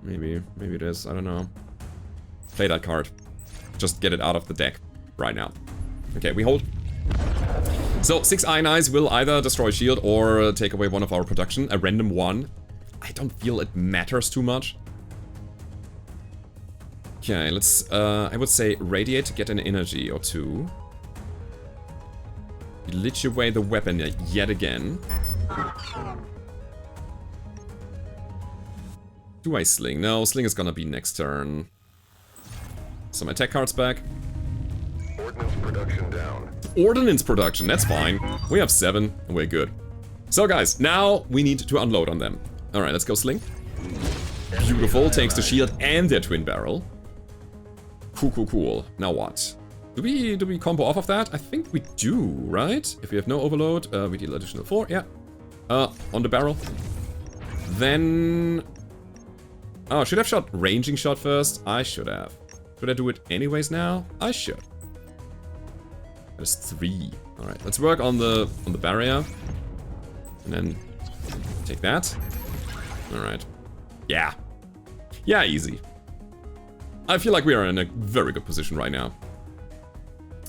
Maybe it is, I don't know. Play that card. Just get it out of the deck right now. Okay, we hold. So, 6 Iron Eyes will either destroy shield or take away one of our production. A random one. I don't feel it matters too much. Okay, let's, I would say radiate to get an energy or 2. Glitch away the weapon yet again. Do I sling? No, sling is gonna be next turn. So my tech card's back. Ordnance production down. Ordnance production, that's fine. We have 7, and we're good. So guys, now we need to unload on them. Alright, let's go sling. Beautiful, takes the shield and their twin barrel. Cool. Now what? Do we combo off of that? I think we do, right? If we have no overload, we deal additional 4, yeah. On the barrel. Then... oh, should I have shot ranging shot first? I should have. Should I do it anyways now? I should. There's 3. Alright, let's work on the barrier. And then take that. Alright. Yeah. Yeah, easy. I feel like we are in a very good position right now.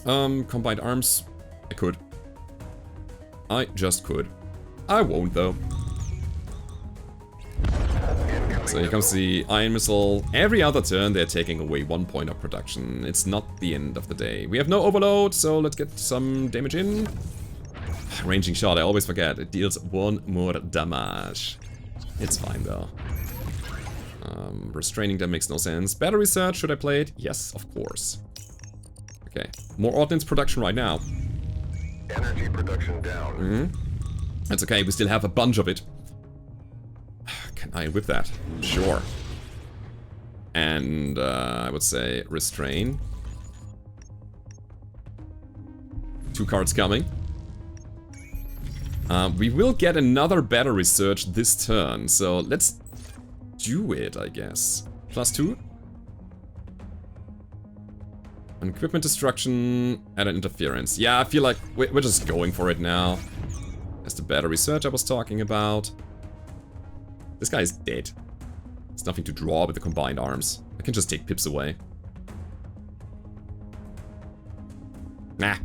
Combined arms. I could. I just could. I won't though. So here comes the iron missile. Every other turn they're taking away 1 point of production. It's not the end of the day. We have no overload, so let's get some damage in. Ranging shot, I always forget. It deals 1 more damage. It's fine though. Restraining them makes no sense. Battery surge, should I play it? Yes, of course. Okay, more ordnance production right now. Energy production down. That's okay, we still have a bunch of it. Can I whip that? Sure. And I would say restrain. 2 cards coming. We will get another battery surge this turn, so let's do it, I guess. +2. An equipment destruction and an interference. Yeah, I feel like we're just going for it now. That's the battery surge I was talking about. This guy is dead. There's nothing to draw with the combined arms. I can just take pips away. Nah.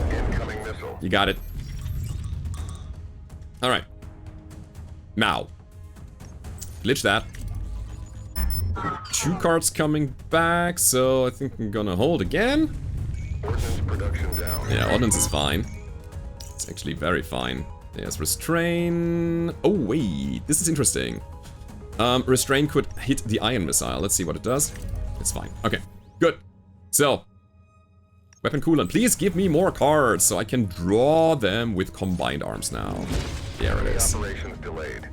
Incoming missile. You got it. Alright. Now. Glitch that. 2 cards coming back, so I think I'm gonna hold again. Ordnance production down. Yeah, ordnance is fine. It's actually very fine. There's restrain. Oh wait, this is interesting. Restrain could hit the iron missile. Let's see what it does. It's fine. Okay, good. So, weapon coolant. Please give me more cards so I can draw them with combined arms now. There it is. Operations delayed.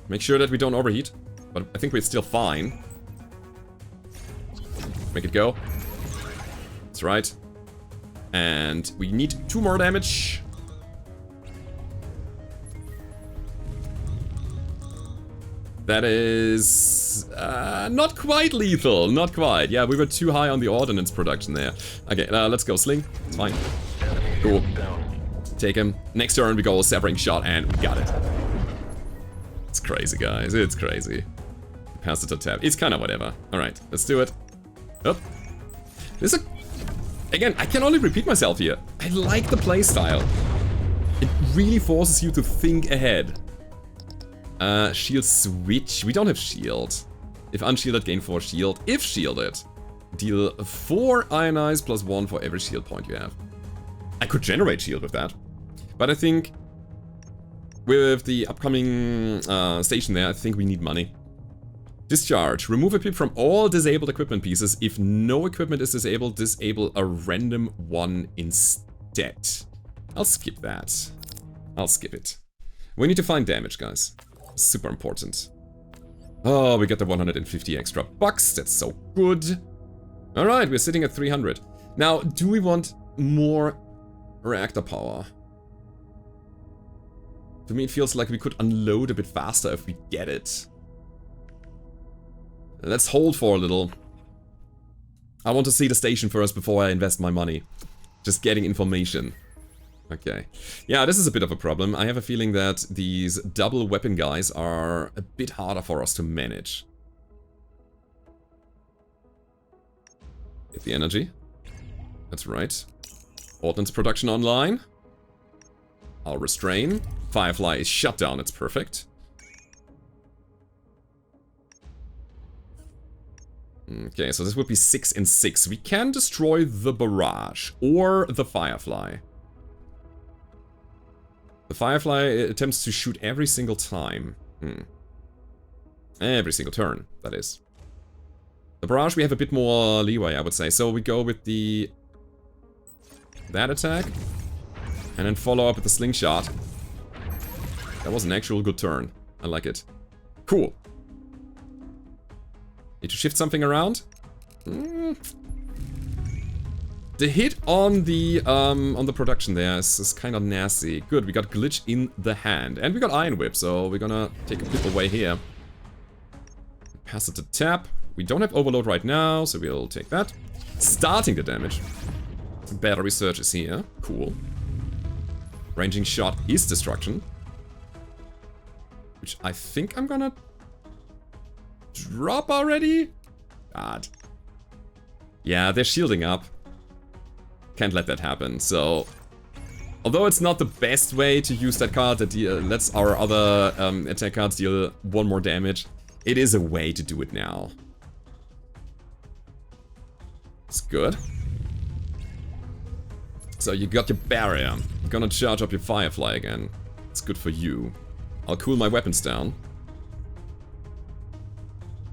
Make sure that we don't overheat, but I think we're still fine. Make it go. That's right. And we need 2 more damage. That is not quite lethal, not quite. Yeah, we were too high on the ordnance production there. Okay, let's go sling. It's fine. Cool. Take him. Next turn we go severing shot and we got it. It's crazy, guys. It's crazy. Pass it to tab. It's kind of whatever. All right, let's do it. Oh, this is again. I can only repeat myself here. I like the playstyle. It really forces you to think ahead. Shield switch. We don't have shield. If unshielded, gain 4 shield. If shielded, deal 4 ionize plus 1 for every shield point you have. I could generate shield with that. But I think with the upcoming station there, I think we need money. Discharge. Remove equip from all disabled equipment pieces. If no equipment is disabled, disable a random one instead. I'll skip that. I'll skip it. We need to find damage, guys. Super important. Oh, we got the 150 extra bucks. That's so good. Alright, we're sitting at 300. Now, do we want more reactor power? To me, it feels like we could unload a bit faster if we get it. Let's hold for a little. I want to see the station first before I invest my money. Just getting information. Okay. Yeah, this is a bit of a problem. I have a feeling that these double weapon guys are a bit harder for us to manage. Get the energy. That's right. Ordnance production online. I'll restrain. Firefly is shut down. It's perfect. Okay, so this would be 6 and 6. We can destroy the barrage or the Firefly. The Firefly attempts to shoot every single time. Every single turn, that is. The barrage, we have a bit more leeway, I would say. So we go with that attack. And then follow up with the slingshot. That was an actual good turn. I like it. Cool. Need to shift something around. The hit on the production there is kind of nasty. Good, we got glitch in the hand. And we got Iron Whip, so we're gonna take a bit away here. Pass it to tap. We don't have overload right now, so we'll take that. Starting the damage. Battery surge is here. Cool. Ranging shot is destruction. Which I think I'm gonna drop already? God. Yeah, they're shielding up. Can't let that happen, so... Although it's not the best way to use that card that lets our other attack cards deal 1 more damage, it is a way to do it now. It's good. So you got your barrier. You're gonna charge up your Firefly again. It's good for you. I'll cool my weapons down.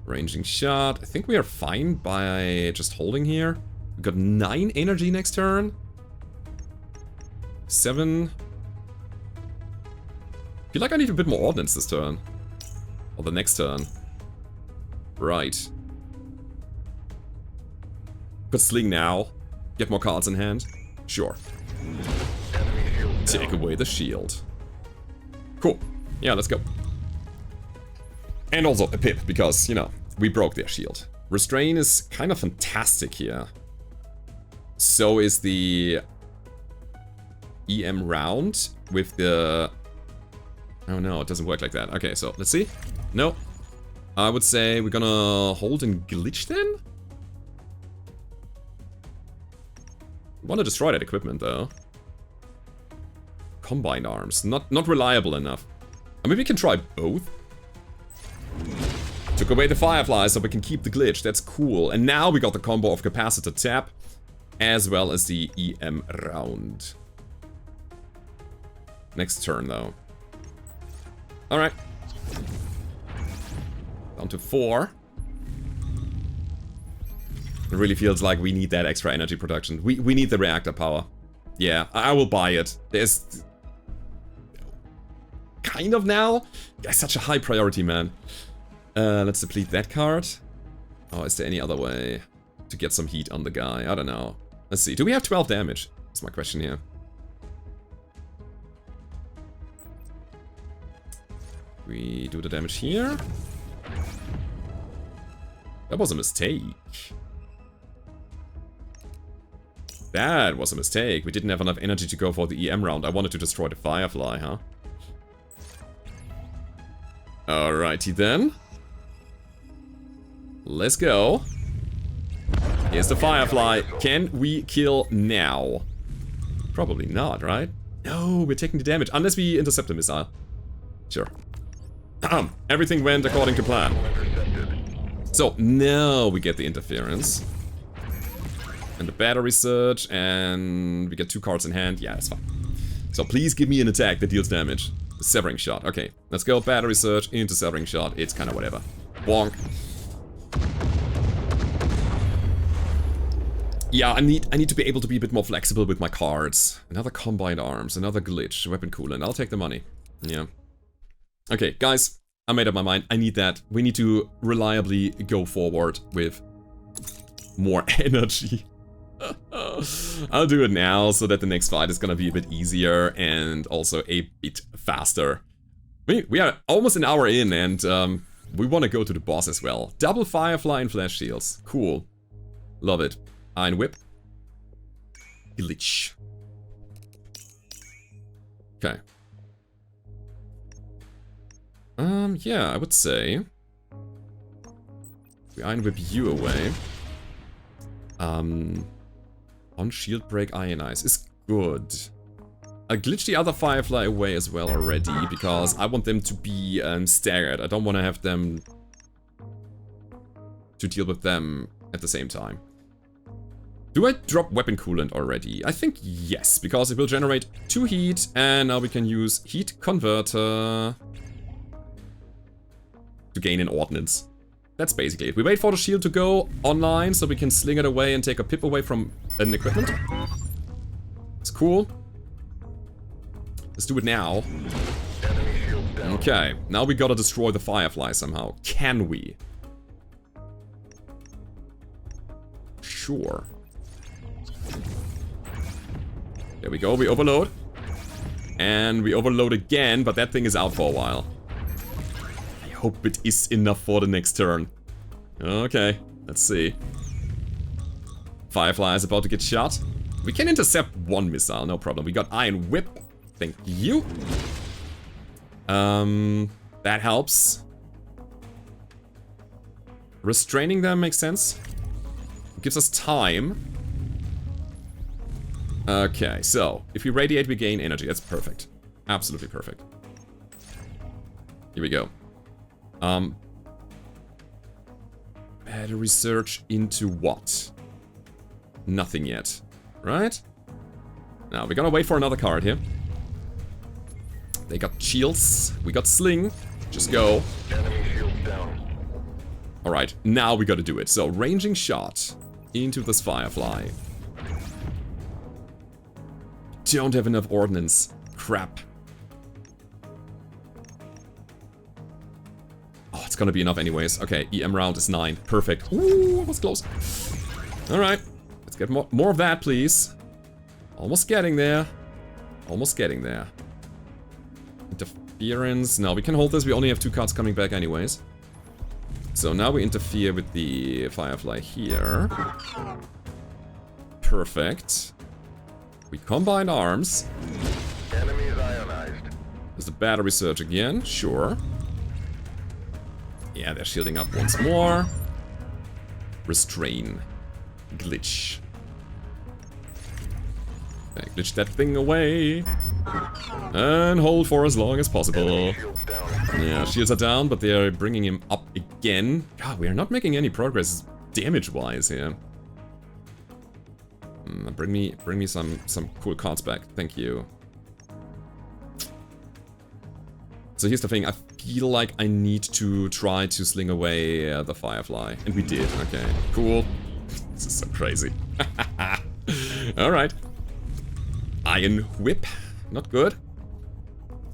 Ranging shot. I think we are fine by just holding here. We got 9 energy next turn. 7. Feel like I need a bit more ordnance this turn. Or the next turn. Right. Put sling now. Get more cards in hand. Sure. Take away the shield. Cool. Yeah, let's go. And also a pip, because, you know, we broke their shield. Restrain is kind of fantastic here. So is the EM round with the... Oh no, it doesn't work like that. Okay, so let's see. No. I would say we're gonna hold and glitch then? We want to destroy that equipment though. Combined arms. Not reliable enough. Or maybe we can try both. Took away the Firefly so we can keep the glitch. That's cool. And now we got the combo of Capacitor Tap as well as the EM round. Next turn though. Alright. Down to 4. It really feels like we need that extra energy production. We need the reactor power. Yeah, I will buy it. There's... kind of now? Yeah, such a high priority, man. Let's deplete that card. Oh, is there any other way to get some heat on the guy? I don't know. Let's see. Do we have 12 damage? That's my question here. We do the damage here. That was a mistake. That was a mistake. We didn't have enough energy to go for the EM round. I wanted to destroy the Firefly, huh? Alrighty then. Let's go. Here's the Firefly. Can we kill now? Probably not, right? No, we're taking the damage. Unless we intercept the missile. Sure. Everything went according to plan. So, now we get the interference. And the battery surge, and we get 2 cards in hand. Yeah, it's fine. So please give me an attack that deals damage. Severing shot. Okay, let's go. Battery surge into severing shot. It's kind of whatever. Bonk. Yeah, I need to be able to be a bit more flexible with my cards. Another combined arms, another glitch, weapon coolant. I'll take the money. Yeah. Okay, guys, I made up my mind. I need that. We need to reliably go forward with more energy. I'll do it now so that the next fight is gonna be a bit easier and also a bit faster. We are almost an hour in and we want to go to the boss as well. Double Firefly and Flash Shields. Cool. Love it. Iron Whip. Glitch. Okay. Yeah, I would say we Iron Whip you away. On shield break ionize is good. I glitch the other Firefly away as well already, because I want them to be staggered. I don't want to have them to deal with them at the same time. Do I drop weapon coolant already? I think yes, because it will generate 2 heat, and now we can use heat converter to gain an ordnance. That's basically it. We wait for the shield to go online so we can sling it away and take a pip away from an equipment. It's cool. Let's do it now. Okay, now we gotta destroy the Firefly somehow. Can we? Sure. There we go, we overload. And we overload again, but that thing is out for a while. I hope it is enough for the next turn. Okay, let's see. Firefly is about to get shot. We can intercept 1 missile, no problem. We got Iron Whip. Thank you. That helps. Restraining them makes sense. It gives us time. Okay, so if we radiate, we gain energy. That's perfect. Absolutely perfect. Here we go. Battery surge into what? Nothing yet, right? Now, we're gonna wait for another card here. They got shields. We got sling. Just go. Alright, now we gotta do it. So, ranging shot into this Firefly. Don't have enough ordnance. Crap. Oh, it's gonna be enough anyways. Okay, EM round is 9. Perfect. Ooh, that was close. Alright, let's get more of that, please. Almost getting there. Almost getting there. Interference. No, we can hold this. We only have 2 cards coming back anyways. So now we interfere with the Firefly here. Perfect. We combine arms. Enemies ionized. There's the battery surge again. Sure. Yeah, they're shielding up once more. Restrain. Glitch. Glitch that thing away. And hold for as long as possible. Yeah, shields are down, but they're bringing him up again. God, we are not making any progress damage-wise here. Bring me some cool cards back. Thank you. So here's the thing. I feel like I need to try to sling away the Firefly. And we did. Okay, cool. This is so crazy. Alright. Iron Whip. Not good.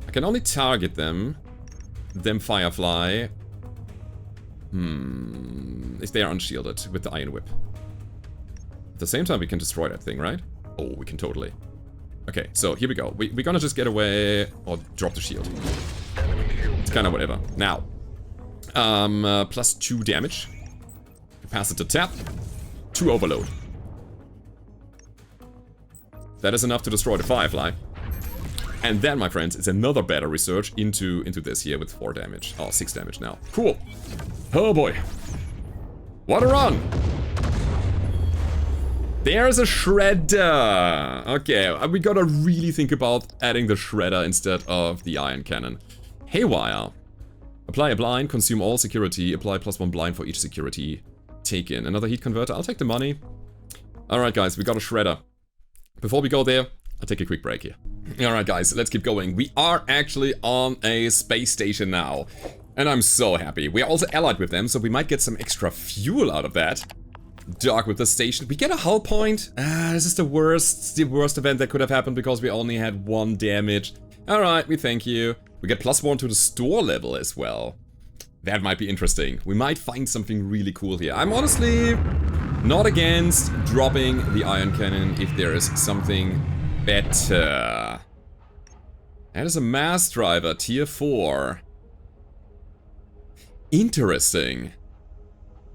I can only target them. Them Firefly. If they are unshielded with the Iron Whip. At the same time, we can destroy that thing, right? Oh, we can totally. Okay, so here we go. We're gonna just get away or drop the shield. It's kind of whatever. Now, plus 2 damage. Capacitor tap. 2 overload. That is enough to destroy the Firefly. And then, my friends, it's another better research into this here with 4 damage. Oh, 6 damage now. Cool. Oh boy. What a run! There's a Shredder! Okay, we gotta really think about adding the Shredder instead of the Iron Cannon. Haywire. Apply a blind, consume all security, apply +1 blind for each security taken. Another heat converter, I'll take the money. Alright guys, we got a Shredder. Before we go there, I'll take a quick break here. Alright guys, let's keep going. We are actually on a space station now. And I'm so happy. We are also allied with them, so we might get some extra fuel out of that. Dock with the station. We get a hull point. This is the worst event that could have happened because we only had 1 damage. Alright, we thank you. We get +1 to the store level as well. That might be interesting. We might find something really cool here. I'm honestly not against dropping the Iron Cannon if there is something better. That is a mass driver, tier 4. Interesting.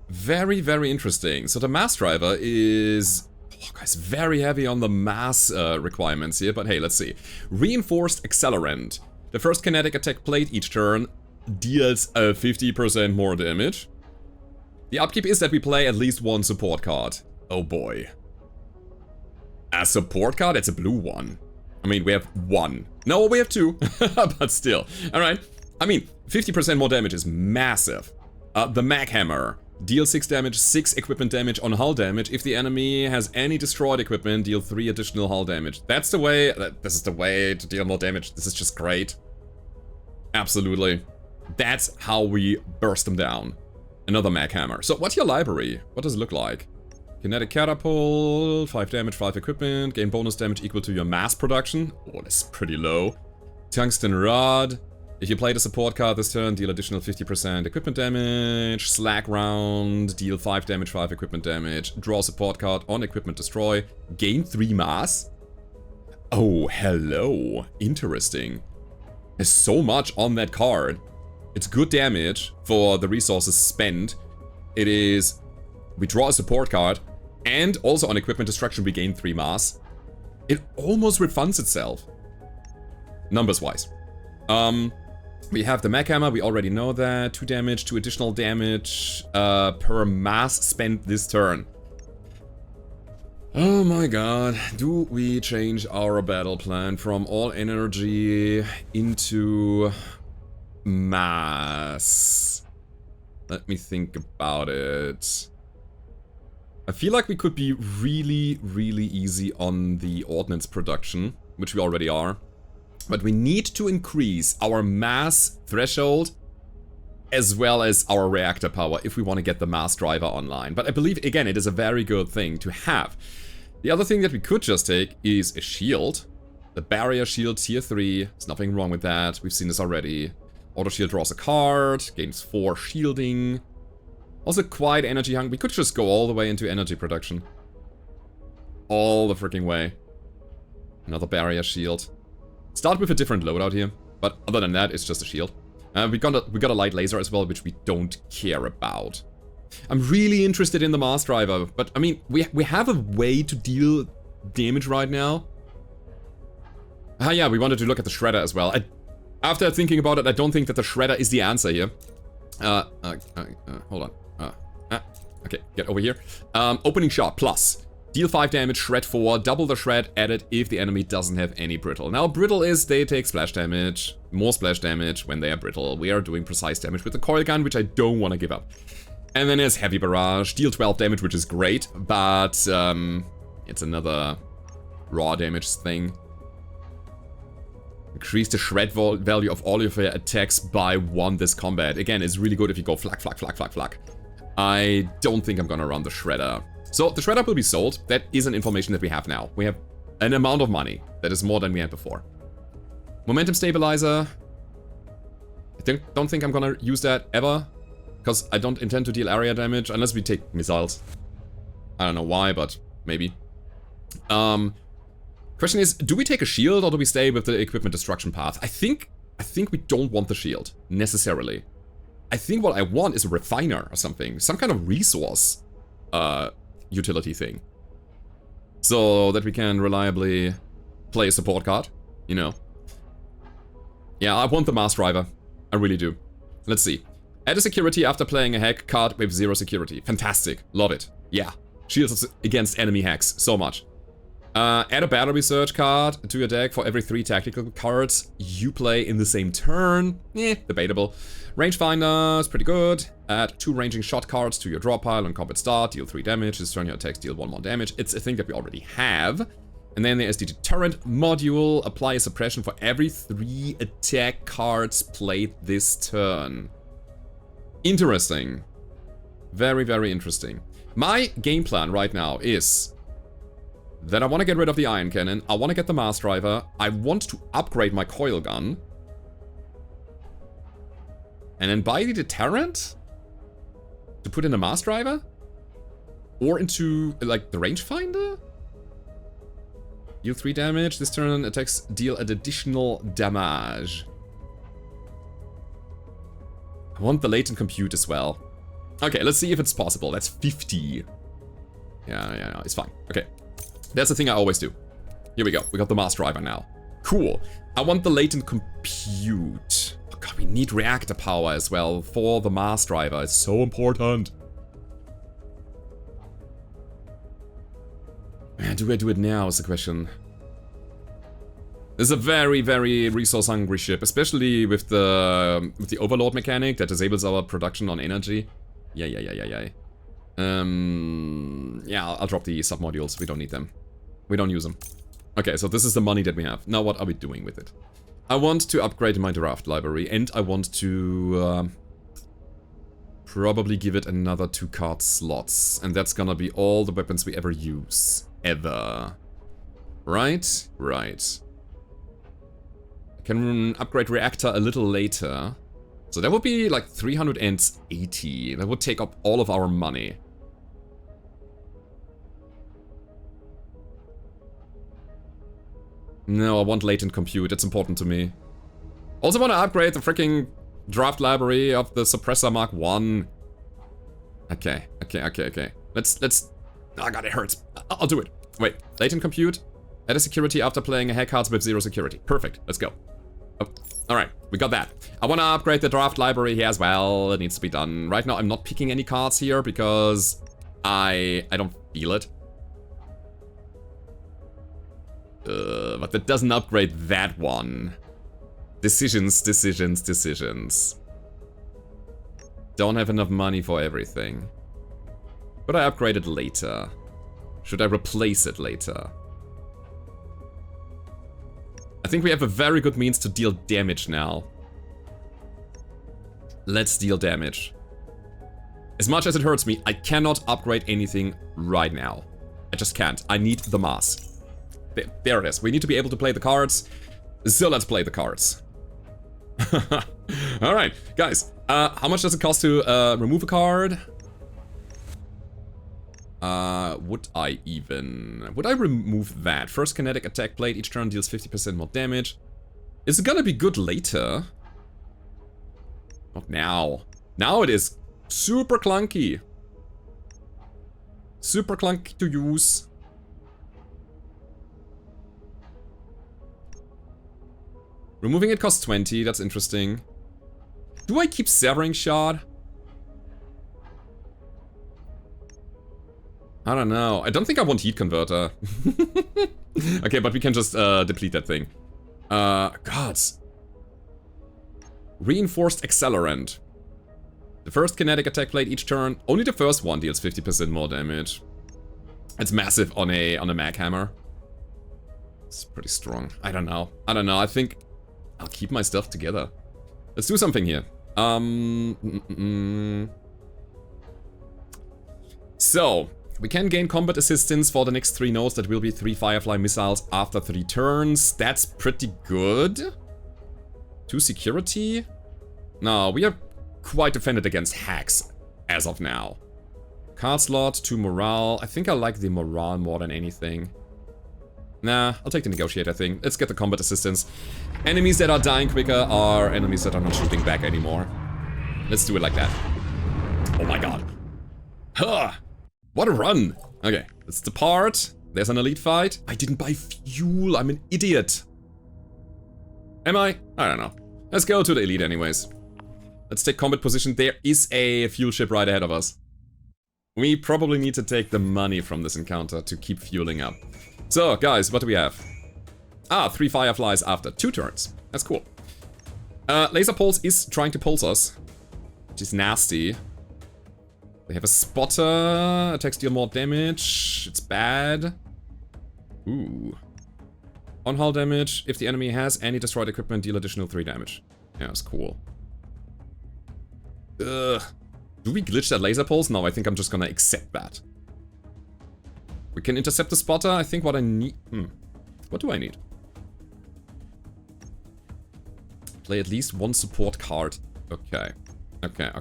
Very, very interesting. So the mass driver is, oh guys, very heavy on the mass requirements here, but hey, let's see. Reinforced accelerant. The first kinetic attack played each turn deals 50% more damage. The upkeep is that we play at least 1 support card. Oh boy. A support card? It's a blue one. I mean, we have 1. No, we have 2, but still. Alright. I mean, 50% more damage is massive. The Mag Hammer. Deal 6 damage, 6 equipment damage on hull damage. If the enemy has any destroyed equipment, deal 3 additional hull damage. That's the way, this is the way to deal more damage. This is just great. Absolutely. That's how we burst them down. Another Mag Hammer. So what's your library? What does it look like? Kinetic Catapult, 5 damage, 5 equipment. Gain bonus damage equal to your mass production. Oh, that's pretty low. Tungsten Rod. If you play the support card this turn, deal additional 50% equipment damage. Slack Round, deal 5 damage, 5 equipment damage. Draw support card on equipment destroy. Gain 3 mass. Oh, hello. Interesting. There's so much on that card. It's good damage for the resources spent. It is, we draw a support card, and also on equipment destruction we gain 3 mass. It almost refunds itself. Numbers-wise. We have the Mag Hammer, we already know that. 2 damage, 2 additional damage per mass spent this turn. Oh my god. Do we change our battle plan from all energy into mass? Let me think about it. I feel like we could be really, really easy on the ordnance production, which we already are. But we need to increase our mass threshold as well as our reactor power if we want to get the mass driver online. But I believe, again, it is a very good thing to have. The other thing that we could just take is a shield. The barrier shield tier 3. There's nothing wrong with that. We've seen this already. Auto shield draws a card, gains 4 shielding. Also quite energy hungry. We could just go all the way into energy production. All the freaking way. Another barrier shield. Start with a different loadout here, but other than that, it's just a shield. We got a light laser as well, which we don't care about. I'm really interested in the mass driver, but I mean, we have a way to deal damage right now. Ah yeah, we wanted to look at the Shredder as well. After thinking about it, I don't think that the Shredder is the answer here. Hold on. Okay, get over here. Opening shot plus. Deal 5 damage, shred 4, double the shred added if the enemy doesn't have any brittle. Now, brittle is they take splash damage, more splash damage when they are brittle. We are doing precise damage with the coil gun, which I don't want to give up. And then there's heavy barrage, deal 12 damage, which is great, but it's another raw damage thing. Increase the shred value of all of your attacks by 1 this combat. Again, it's really good if you go flak, flak, flak, flak, flak. I don't think I'm gonna run the shredder. So the shredder will be sold. That is an information that we have now. We have an amount of money that is more than we had before. Momentum stabilizer. I don't think I'm gonna use that ever, because I don't intend to deal area damage unless we take missiles. I don't know why, but maybe. Question is, do we take a shield or do we stay with the equipment destruction path? I think we don't want the shield necessarily. I think what I want is a refiner or something, some kind of resource utility thing, so that we can reliably play a support card, you know. Yeah, I want the mass driver. I really do. Let's see. Add a security after playing a hack card with 0 security. Fantastic. Love it. Yeah. Shields against enemy hacks. So much. Add a battery surge card to your deck for every 3 tactical cards you play in the same turn. Debatable. Rangefinder is pretty good. Add 2 ranging shot cards to your draw pile on combat start. Deal 3 damage. This turn your attacks deal 1 more damage. It's a thing that we already have. And then there's the deterrent module. Apply a suppression for every 3 attack cards played this turn. Interesting. Very, very interesting. My game plan right now is that I want to get rid of the iron cannon. I want to get the mass driver. I want to upgrade my coil gun. And then buy the deterrent to put in a mass driver? Or into, like, the rangefinder? Deal 3 damage. This turn attacks deal an additional damage. I want the latent compute as well. Okay, let's see if it's possible. That's 50. Yeah, it's fine. Okay. That's the thing I always do. Here we go. We got the mass driver now. Cool. I want the latent compute. Oh god, we need reactor power as well for the mass driver. It's so important. Do I do it now is the question. This is a very, very resource-hungry ship, especially with the overload mechanic that disables our production on energy. Yeah. Yeah, I'll drop the submodules. We don't need them. We don't use them. Okay, so this is the money that we have. Now what are we doing with it? I want to upgrade my draft library, and I want to probably give it another 2 card slots. And that's gonna be all the weapons we ever use. Ever. Right? Right. I can upgrade reactor a little later. So that would be like 380. That would take up all of our money. No, I want latent compute. It's important to me. Also want to upgrade the freaking draft library of the suppressor Mark 1. Okay. Let's... Oh god, it hurts. I'll do it. Wait, latent compute. Add a security after playing a hack cards with 0 security. Perfect. Let's go. Oh, alright, we got that. I want to upgrade the draft library here as well. It needs to be done. Right now, I'm not picking any cards here because I don't feel it. But that doesn't upgrade that one. Decisions. Don't have enough money for everything. Should I upgrade it later? Should I replace it later? I think we have a very good means to deal damage now. Let's deal damage. As much as it hurts me, I cannot upgrade anything right now. I just can't. I need the mass. There it is. We need to be able to play the cards. So let's play the cards. Alright, guys. How much does it cost to remove a card? Would I remove that? First kinetic attack plate, each turn deals 50% more damage. Is it gonna be good later? Not now. Now it is super clunky. Super clunky to use. Removing it costs 20, that's interesting. Do I keep Severing Shot? I don't know. I don't think I want heat converter. Okay, but we can just deplete that thing. Gods. Reinforced accelerant. The first kinetic attack plate each turn. Only the first one deals 50% more damage. It's massive on a mag hammer. It's pretty strong. I don't know. I think I'll keep my stuff together. Let's do something here. So, we can gain combat assistance for the next 3 nodes. That will be 3 Firefly missiles after 3 turns. That's pretty good. 2 security. No, we are quite defended against hacks as of now. Card slot, 2 morale. I think I like the morale more than anything. Nah, I'll take the negotiator thing. Let's get the combat assistance. Enemies that are dying quicker are enemies that are not shooting back anymore. Let's do it like that. Oh my god. Huh. What a run. Okay, let's depart. There's an elite fight. I didn't buy fuel. I'm an idiot. Am I? I don't know. Let's go to the elite anyways. Let's take combat position. There is a fuel ship right ahead of us. We probably need to take the money from this encounter to keep fueling up. So, guys, what do we have? 3 Fireflies after 2 turns. That's cool. Laser Pulse is trying to pulse us, which is nasty. They have a spotter. Attacks deal more damage. It's bad. Ooh. On-hull damage. If the enemy has any destroyed equipment, deal additional 3 damage. Yeah, that's cool. Ugh. Do we glitch that laser pulse? No, I think I'm just gonna accept that. We can intercept the spotter. I think what I need... What do I need? Play at least 1 support card. Okay. Okay.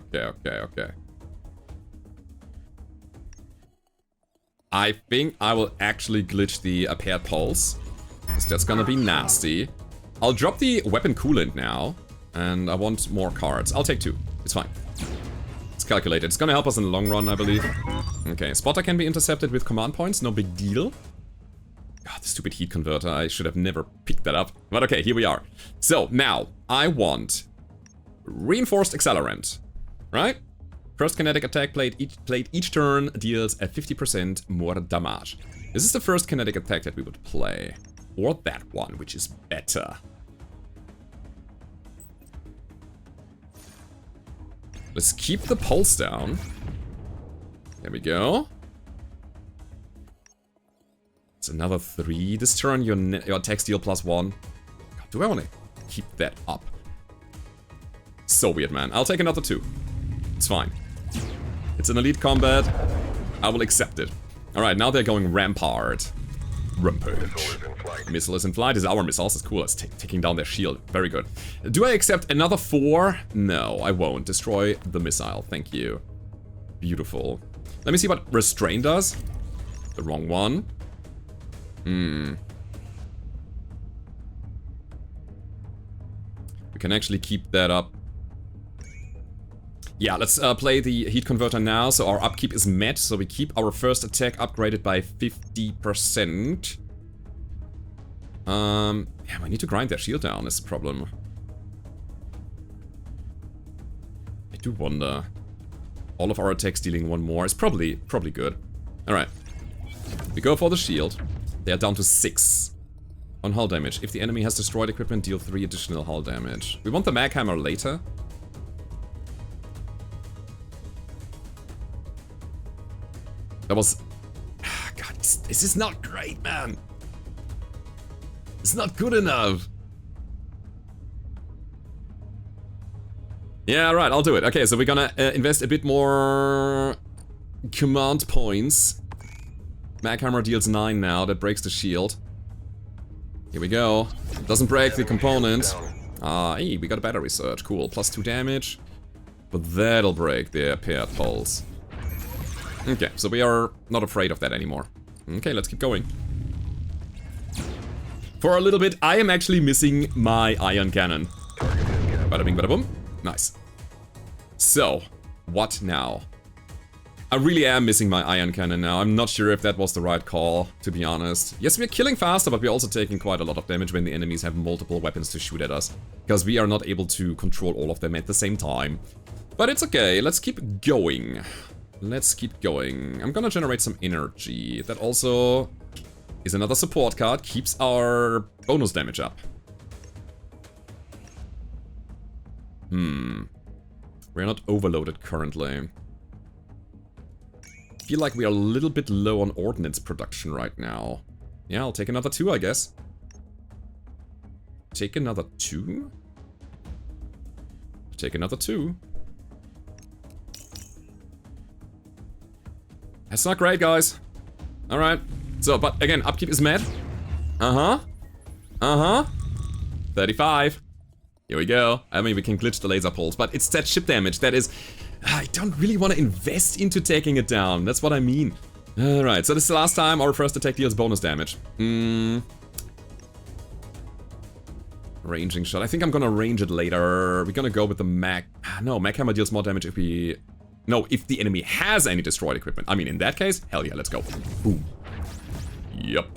I think I will actually glitch the paired pulse, because that's gonna be nasty. I'll drop the weapon coolant now, and I want more cards. I'll take 2. It's fine. It's calculated. It's gonna help us in the long run, I believe. Okay, spotter can be intercepted with command points. No big deal. God, the stupid heat converter. I should have never picked that up. But okay, here we are. So, now, I want reinforced accelerant. Right? First kinetic attack plate each turn deals a 50% more damage. This is the first kinetic attack that we would play. Or that one, which is better. Let's keep the pulse down. There we go. It's another 3. This turn your attacks deal +1. God, do I want to keep that up? So weird, man. I'll take another 2. It's fine. It's an elite combat. I will accept it. Alright, now they're going Rampart. Rampage. Missile is in flight. This is our missiles. It's cool. It's taking down their shield. Very good. Do I accept another 4? No, I won't. Destroy the missile. Thank you. Beautiful. Let me see what Restrain does. The wrong one. We can actually keep that up. Yeah, let's play the heat converter now, so our upkeep is met, so we keep our first attack upgraded by 50%. Yeah, we need to grind their shield down, is the problem. I do wonder. All of our attacks dealing 1 more is probably good. Alright. We go for the shield. They are down to 6. On hull damage. If the enemy has destroyed equipment, deal 3 additional hull damage. We want the mag hammer later. That was... God, this is not great, man. It's not good enough. Yeah, right, I'll do it. Okay, so we're gonna invest a bit more command points. Mag hammer deals 9 now. That breaks the shield. Here we go. Doesn't break the component. Hey, we got a battery surge. Cool. +2 damage. But that'll break the paired pulse. Okay, so we are not afraid of that anymore. Okay, let's keep going. For a little bit, I am actually missing my ion cannon. Bada bing, bada boom. Nice. So, what now? I really am missing my ion cannon now. I'm not sure if that was the right call, to be honest. Yes, we're killing faster, but we're also taking quite a lot of damage when the enemies have multiple weapons to shoot at us. Because we are not able to control all of them at the same time. But it's okay, let's keep going. Let's keep going. I'm gonna generate some energy. That also is another support card. Keeps our bonus damage up. We're not overloaded currently. Feel like we are a little bit low on ordnance production right now. Yeah, I'll take another 2, I guess. Take another 2? Take another 2. That's not great, guys. Alright. So, but again, upkeep is mad. 35. Here we go. I mean, we can glitch the laser pulse, but it's that ship damage that is... I don't really want to invest into taking it down. That's what I mean. Alright, so this is the last time our first attack deals bonus damage. Ranging shot. I think I'm gonna range it later. We're gonna go with the mag... No, mag hammer deals more damage if we... No, if the enemy has any destroyed equipment. I mean, in that case, hell yeah, let's go. Boom. Yep.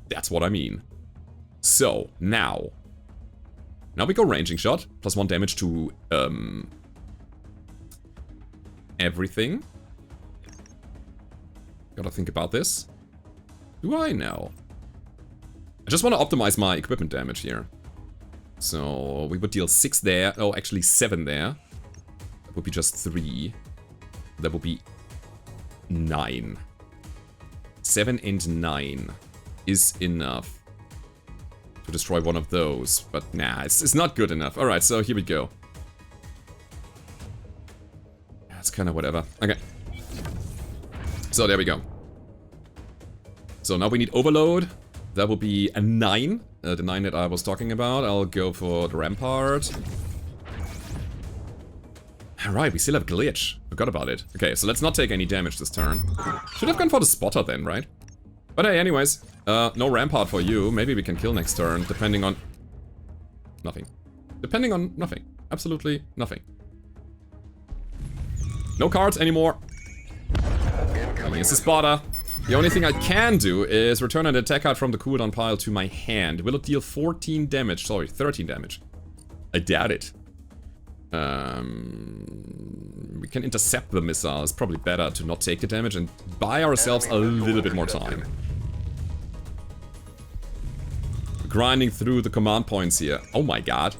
That's what I mean. So, now we go ranging shot. Plus 1 damage to, everything. Gotta think about this. Do I know? I just want to optimize my equipment damage here. So, we would deal 6 there. Oh, actually 7 there. That would be just 3. That would be 9. 7 and 9 is enough to destroy one of those. But nah, it's not good enough. Alright, so here we go. That's kind of whatever. Okay. So there we go. So now we need overload. That will be a 9. The 9 that I was talking about. I'll go for the rampart. Alright, we still have glitch. Forgot about it. Okay, so let's not take any damage this turn. Should have gone for the spotter then, right? But hey, anyways. No rampart for you. Maybe we can kill next turn, depending on... Nothing. Depending on nothing. Absolutely nothing. No cards anymore. It's a spotter. The only thing I can do is return an attack card from the cooldown pile to my hand. Will it deal 14 damage? Sorry, 13 damage. I doubt it. We can intercept the missile. It's probably better to not take the damage and buy ourselves a little bit more time. Grinding through the command points here. Oh my god.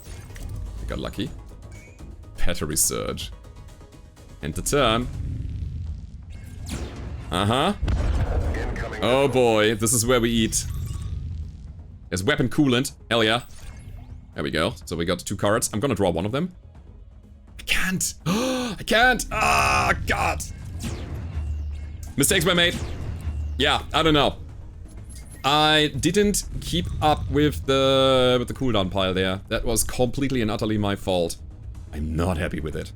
I got lucky. Battery surge. End the turn. Oh boy, this is where we eat. There's weapon coolant. Hell yeah. There we go. So we got 2 cards. I'm gonna draw one of them. I can't. I can't. Ah, god. Mistakes were made. Yeah, I don't know. I didn't keep up with the cooldown pile there. That was completely and utterly my fault. I'm not happy with it.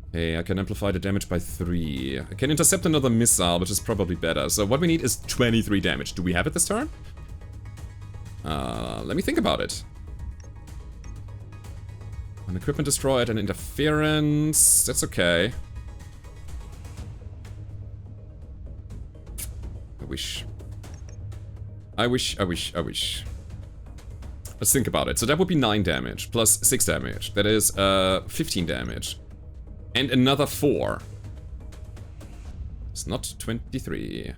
Okay, I can amplify the damage by 3. I can intercept another missile, which is probably better. So what we need is 23 damage. Do we have it this turn? Let me think about it. An equipment destroyed, an interference. That's okay. I wish. Let's think about it. So that would be 9 damage plus 6 damage. That is 15 damage. And another 4. It's not 23.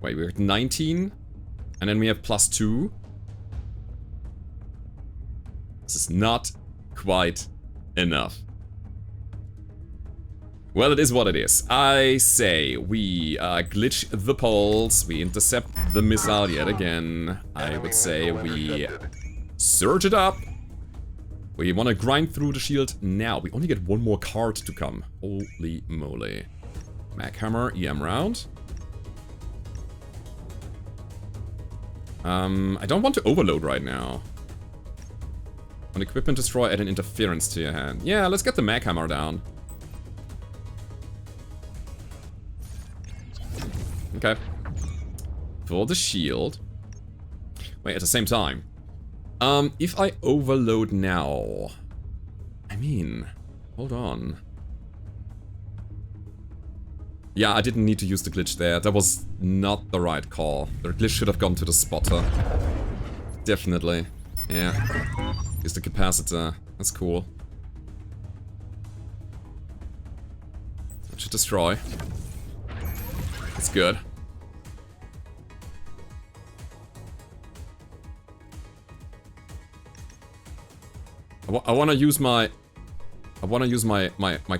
Wait, we're at 19. And then we have plus 2. This is not quite enough. Well, it is what it is. I say we glitch the pulse, we intercept the missile yet again. I would say we surge it up. We want to grind through the shield now. We only get 1 more card to come. Holy moly. Mag hammer, EM round. I don't want to overload right now. An equipment destroy, add an interference to your hand. Yeah, let's get the mag hammer down. Okay. For the shield. Wait, at the same time. If I overload now... I mean... Hold on. Yeah, I didn't need to use the glitch there. That was not the right call. The glitch should have gone to the spotter. Definitely. Yeah. Use the capacitor. That's cool. destroy. That's good. I want to use my... I want to use my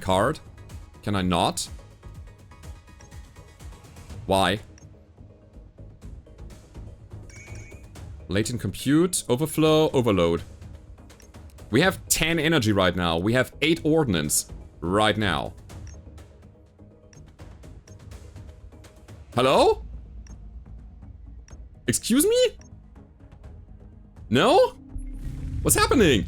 card. Can I not? Why? Latent compute, overflow, overload. We have 10 energy right now. We have 8 ordnance right now. Hello? Excuse me? No? What's happening?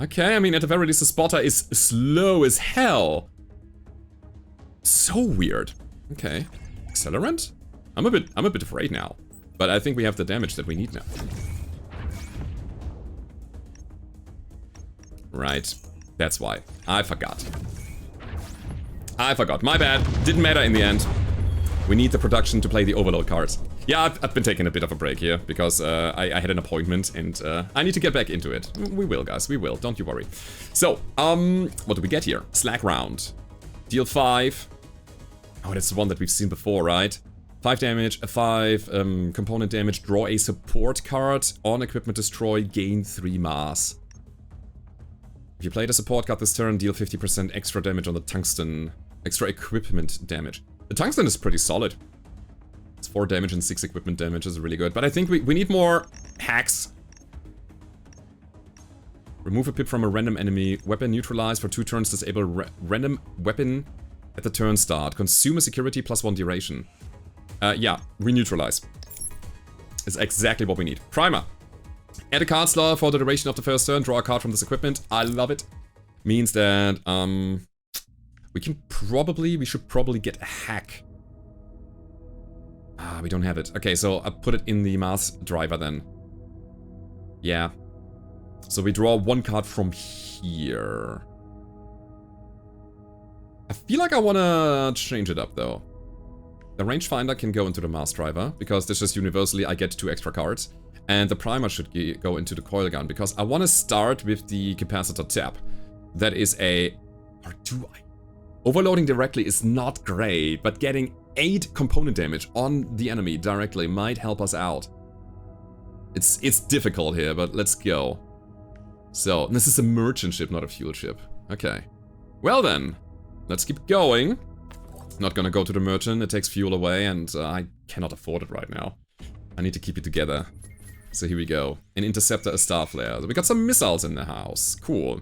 Okay, I mean, at the very least, the spotter is slow as hell. So weird. Okay. Accelerant? I'm a bit afraid now. But I think we have the damage that we need now. Right. That's why. I forgot. My bad. Didn't matter in the end. We need the production to play the overload cards. Yeah, I've been taking a bit of a break here because I had an appointment and I need to get back into it. We will, guys. We will. Don't you worry. So, what do we get here? Slack round. Deal 5. Oh, that's the one that we've seen before, right? 5 damage, 5 component damage, draw a support card, on equipment destroy, gain 3 mass. If you play the support card this turn, deal 50% extra damage on the tungsten, extra equipment damage. The tungsten is pretty solid. It's 4 damage and 6 equipment damage is really good, but I think we need more hacks. Remove a pip from a random enemy, weapon neutralize for 2 turns, disable random weapon at the turn start, consume a security +1 duration. Yeah, re-neutralize. It's exactly what we need. Primer. Add a card slot for the duration of the first turn, draw a card from this equipment. I love it. Means that, we should probably get a hack. Ah, we don't have it. Okay, so I'll put it in the mass driver then. Yeah. So we draw 1 card from here. I feel like I wanna change it up though. The rangefinder can go into the mass driver, because this is universally I get 2 extra cards. And the primer should go into the coil gun, because I want to start with the capacitor tap. That is a... Or do I? Overloading directly is not great, but getting 8 component damage on the enemy directly might help us out. It's difficult here, but let's go. So, this is a merchant ship, not a fuel ship. Okay. Well then, let's keep going. Not gonna go to the merchant, it takes fuel away, and I cannot afford it right now. I need to keep it together. So here we go. An interceptor, a star flare. So we got some missiles in the house. Cool.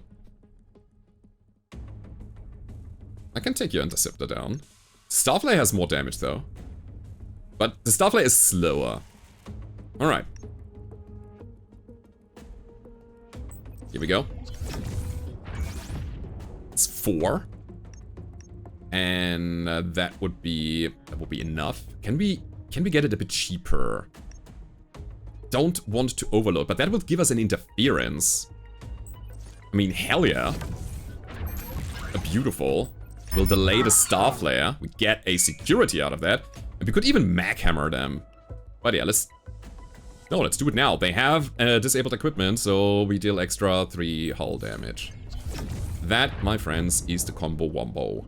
I can take your interceptor down. Star flare has more damage though. But the star flare is slower. Alright. Here we go. It's 4. And that would be enough. Can we get it a bit cheaper? Don't want to overload, but that would give us an interference. I mean, hell yeah. Beautiful. We'll delay the star flare. We get a security out of that. And we could even mag hammer them. But yeah, let's do it now. They have disabled equipment, so we deal extra 3 hull damage. That, my friends, is the combo wombo.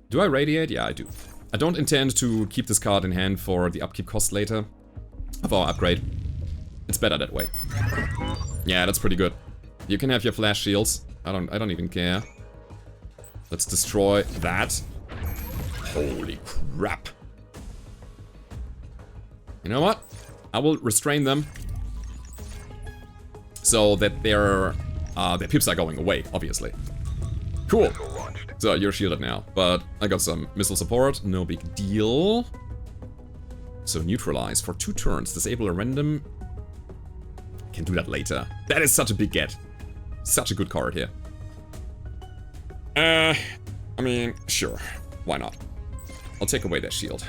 Do I radiate? Yeah, I do. I don't intend to keep this card in hand for the upkeep cost later of our upgrade. It's better that way. Yeah, that's pretty good. You can have your flash shields. I don't even care. Let's destroy that. Holy crap. You know what? I will restrain them so that their pips are going away, obviously. Cool. So you're shielded now, but I got some missile support, no big deal. So neutralize for 2 turns, disable a random. Can do that later. That is such a big get. Such a good card here. I mean, sure, why not? I'll take away that shield.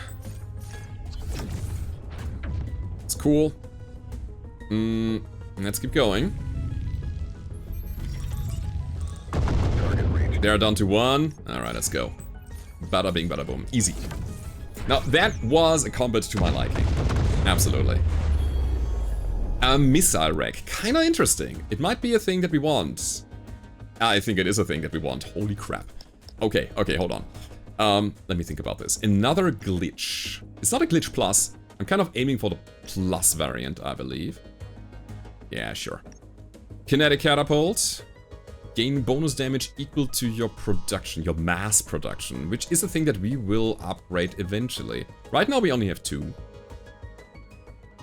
It's cool. Let's keep going. They're down to 1. Alright, let's go. Bada bing, bada boom. Easy. Now, that was a combat to my liking. Absolutely. A missile rack. Kinda interesting. It might be a thing that we want. I think it is a thing that we want. Holy crap. Okay, okay, hold on. Let me think about this. Another glitch. It's not a glitch plus. I'm kind of aiming for the plus variant, I believe. Yeah, sure. Kinetic catapult. Gain bonus damage equal to your production, your mass production, which is a thing that we will upgrade eventually. Right now we only have 2.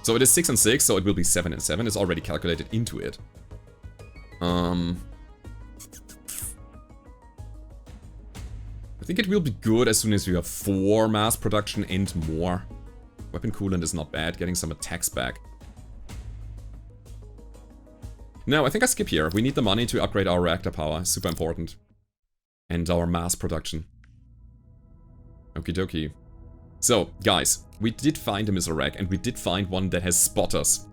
So it is 6 and 6, so it will be 7 and 7. It's already calculated into it. I think it will be good as soon as we have 4 mass production and more. Weapon coolant is not bad, getting some attacks back. No, I think I skip here. We need the money to upgrade our reactor power, super important. And our mass production. Okie dokie. So, guys, we did find a missile rack, and we did find one that has spotters.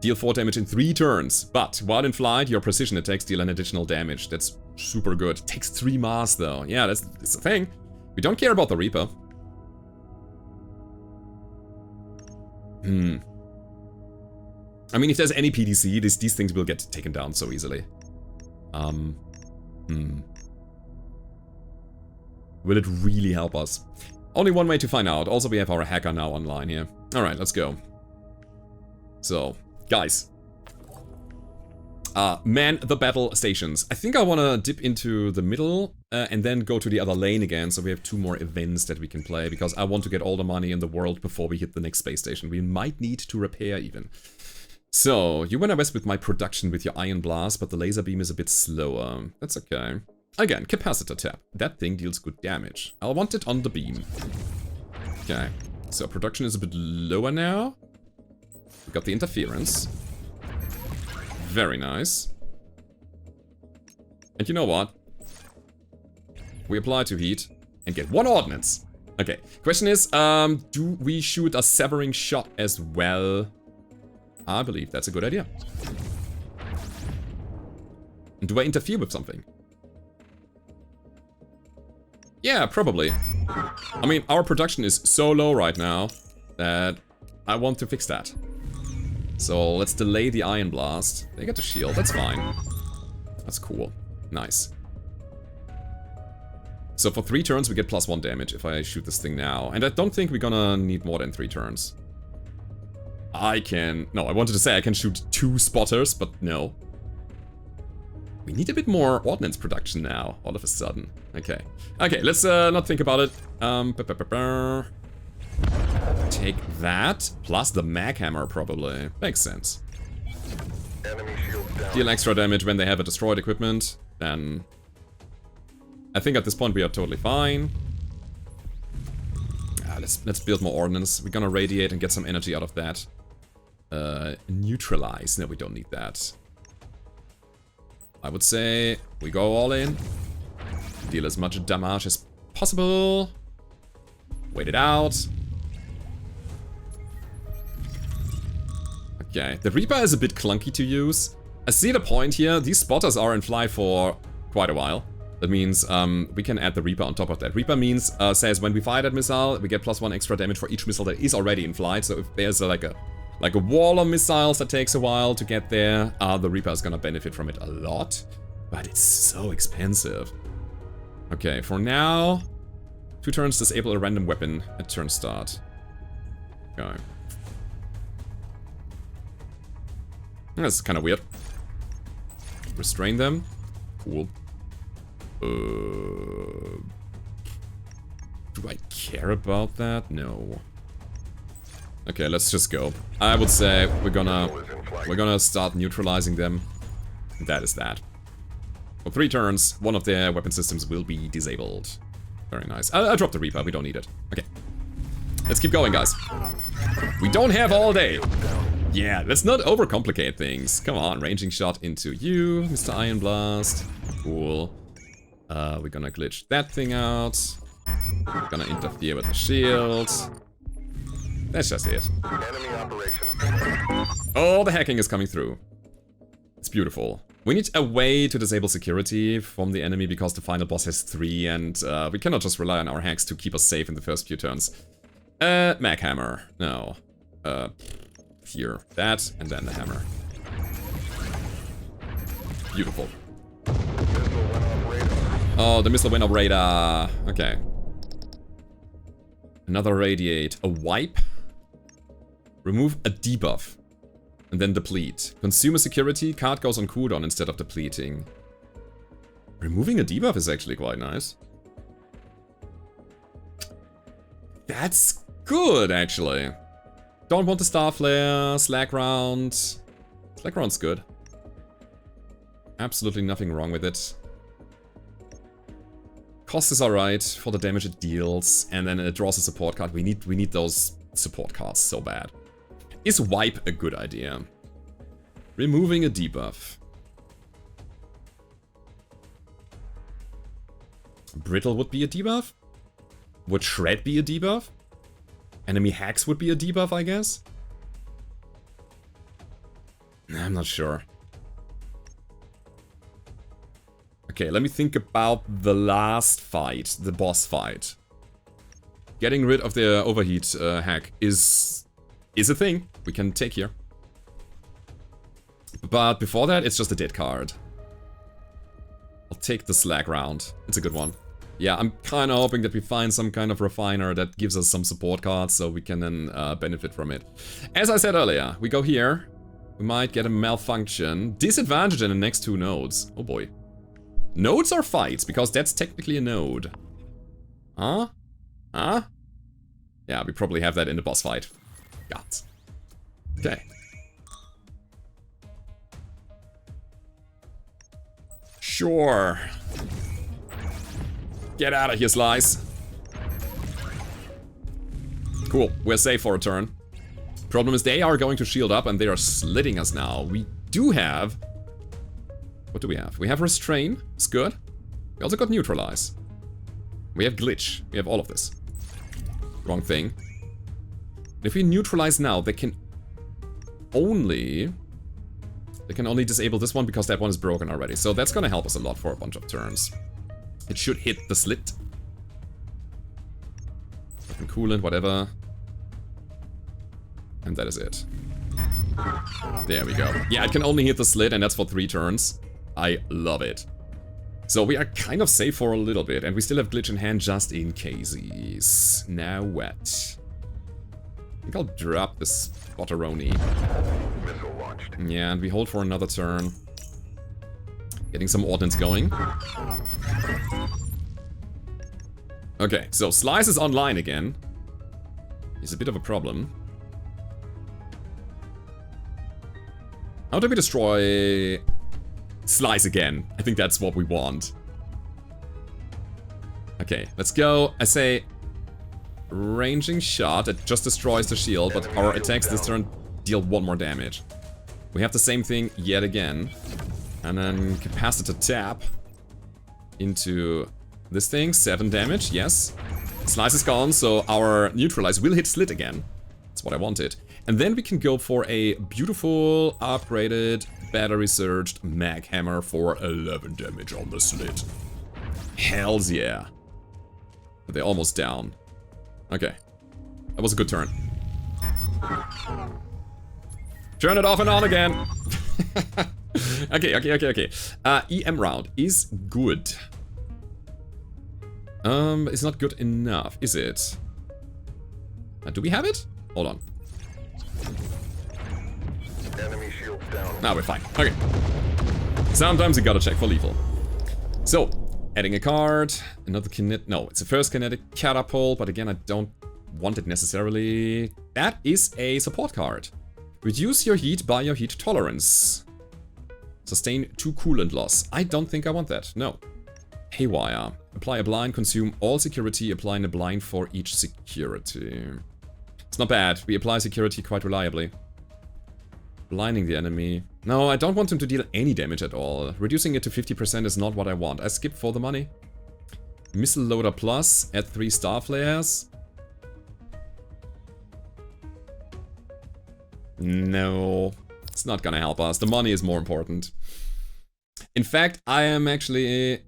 Deal 4 damage in 3 turns, but while in flight, your precision attacks deal an additional damage. That's super good. Takes 3 mass, though. Yeah, that's the thing. We don't care about the Reaper. I mean, if there's any PDC, these things will get taken down so easily. Will it really help us? Only one way to find out. Also, we have our hacker now online here. Alright, let's go. So, guys. Man the battle stations. I think I want to dip into the middle and then go to the other lane again. So we have 2 more events that we can play. Because I want to get all the money in the world before we hit the next space station. We might need to repair even. So, you went west with my production with your Iron Blast, but the laser beam is a bit slower. That's okay. Again, capacitor tap. That thing deals good damage. I'll want it on the beam. Okay. So, production is a bit lower now. We got the interference. Very nice. And you know what? We apply to heat and get 1 ordnance. Okay. Question is, do we shoot a severing shot as well? I believe that's a good idea. And do I interfere with something? Yeah, probably. I mean, our production is so low right now that I want to fix that. So let's delay the Iron Blast. They get the shield, that's fine. That's cool. Nice. So for 3 turns we get +1 damage if I shoot this thing now. And I don't think we're gonna need more than 3 turns. No, I wanted to say I can shoot 2 spotters, but no. We need a bit more ordnance production now, all of a sudden. Okay. Okay, let's not think about it. Take that, plus the mag hammer probably. Makes sense. Enemy shield down. Deal extra damage when they have a destroyed equipment, then... I think at this point we are totally fine. Let's build more ordnance. We're gonna radiate and get some energy out of that. Neutralize. No, we don't need that. I would say we go all in. Deal as much damage as possible. Wait it out. Okay, the Reaper is a bit clunky to use. I see the point here. These spotters are in flight for quite a while. That means we can add the Reaper on top of that. Reaper means, says when we fire that missile, we get +1 extra damage for each missile that is already in flight. So if there's like a wall of missiles that takes a while to get there, the Reaper is gonna benefit from it a lot. But it's so expensive. Okay, for now, 2 turns disable a random weapon at turn start. Okay. That's kind of weird. Restrain them. Cool. Do I care about that? No. Okay, let's just go. I would say we're gonna start neutralizing them. That is that. For 3 turns, one of their weapon systems will be disabled. Very nice. I'll drop the Reaper, we don't need it. Okay. Let's keep going, guys. We don't have all day. Yeah, let's not overcomplicate things. Come on, ranging shot into you, Mr. Iron Blast. Cool. We're gonna glitch that thing out. We're gonna interfere with the shield. That's just it. Enemy operations. Oh, the hacking is coming through. It's beautiful. We need a way to disable security from the enemy because the final boss has 3 and we cannot just rely on our hacks to keep us safe in the first few turns. Mag hammer. No. Here. That and then the hammer. Beautiful. Missile went off radar. Oh, the missile went off radar. Okay. Another radiate. A wipe. Remove a debuff. And then deplete. Consumer security. Card goes on cooldown instead of depleting. Removing a debuff is actually quite nice. That's good, actually. Don't want the Star Flare. Slack round. Slack round's good. Absolutely nothing wrong with it. Cost is alright for the damage it deals, and then it draws a support card. We need those support cards so bad. Is wipe a good idea? Removing a debuff. Brittle would be a debuff? Would Shred be a debuff? Enemy hacks would be a debuff, I guess? I'm not sure. Okay, let me think about the last fight, the boss fight. Getting rid of the overheat hack is a thing we can take here. But before that, it's just a dead card. I'll take the Slack round. It's a good one. Yeah, I'm kind of hoping that we find some kind of refiner that gives us some support cards so we can then benefit from it. As I said earlier, we go here. We might get a malfunction. Disadvantage in the next two nodes. Oh boy. Nodes are fights, because that's technically a node. Huh? Huh? Yeah, we probably have that in the boss fight. Got. Okay. Sure. Get out of here, Slice. Cool, we're safe for a turn. Problem is they are going to shield up and they are slitting us now. We do have... What do we have? We have Restrain, it's good. We also got Neutralize. We have Glitch, we have all of this. Wrong thing. If we neutralize now, they can only disable this one because that one is broken already. So that's gonna help us a lot for a bunch of turns. It should hit the slit. Fucking coolant, whatever. And that is it. There we go. Yeah, it can only hit the slit and that's for 3 turns. I love it. So we are kind of safe for a little bit and we still have Glitch in hand just in cases. Now what? I think I'll drop this Spotteroni. Missile launched. Yeah, and we hold for another turn. Getting some ordnance going. Okay, so Slice is online again. He's a bit of a problem. How do we destroy Slice again? I think that's what we want. Okay, let's go. I say ranging shot that just destroys the shield, but our attacks this turn deal 1 more damage. We have the same thing yet again. And then capacitor tap into this thing, 7 damage, yes. Slice is gone, so our neutralize will hit slit again. That's what I wanted. And then we can go for a beautiful, upgraded, battery surged mag hammer for 11 damage on the slit. Hells yeah. But they're almost down. Okay. That was a good turn. Turn it off and on again. Okay. EM round is good. It's not good enough, is it? Do we have it? Hold on. Enemy shields down. Now we're fine. Okay. Sometimes you gotta check for lethal. So, adding a card, another kinetic. No, it's a first kinetic catapult, but again, I don't want it necessarily. That is a support card. Reduce your heat by your heat tolerance. Sustain 2 coolant loss. I don't think I want that. No. Haywire. Apply a blind, consume all security, applying a blind for each security. It's not bad. We apply security quite reliably. Blinding the enemy. No, I don't want him to deal any damage at all. Reducing it to 50% is not what I want. I skip for the money. Missile loader plus. Add 3 star flares. No. It's not gonna help us. The money is more important. In fact, I am actually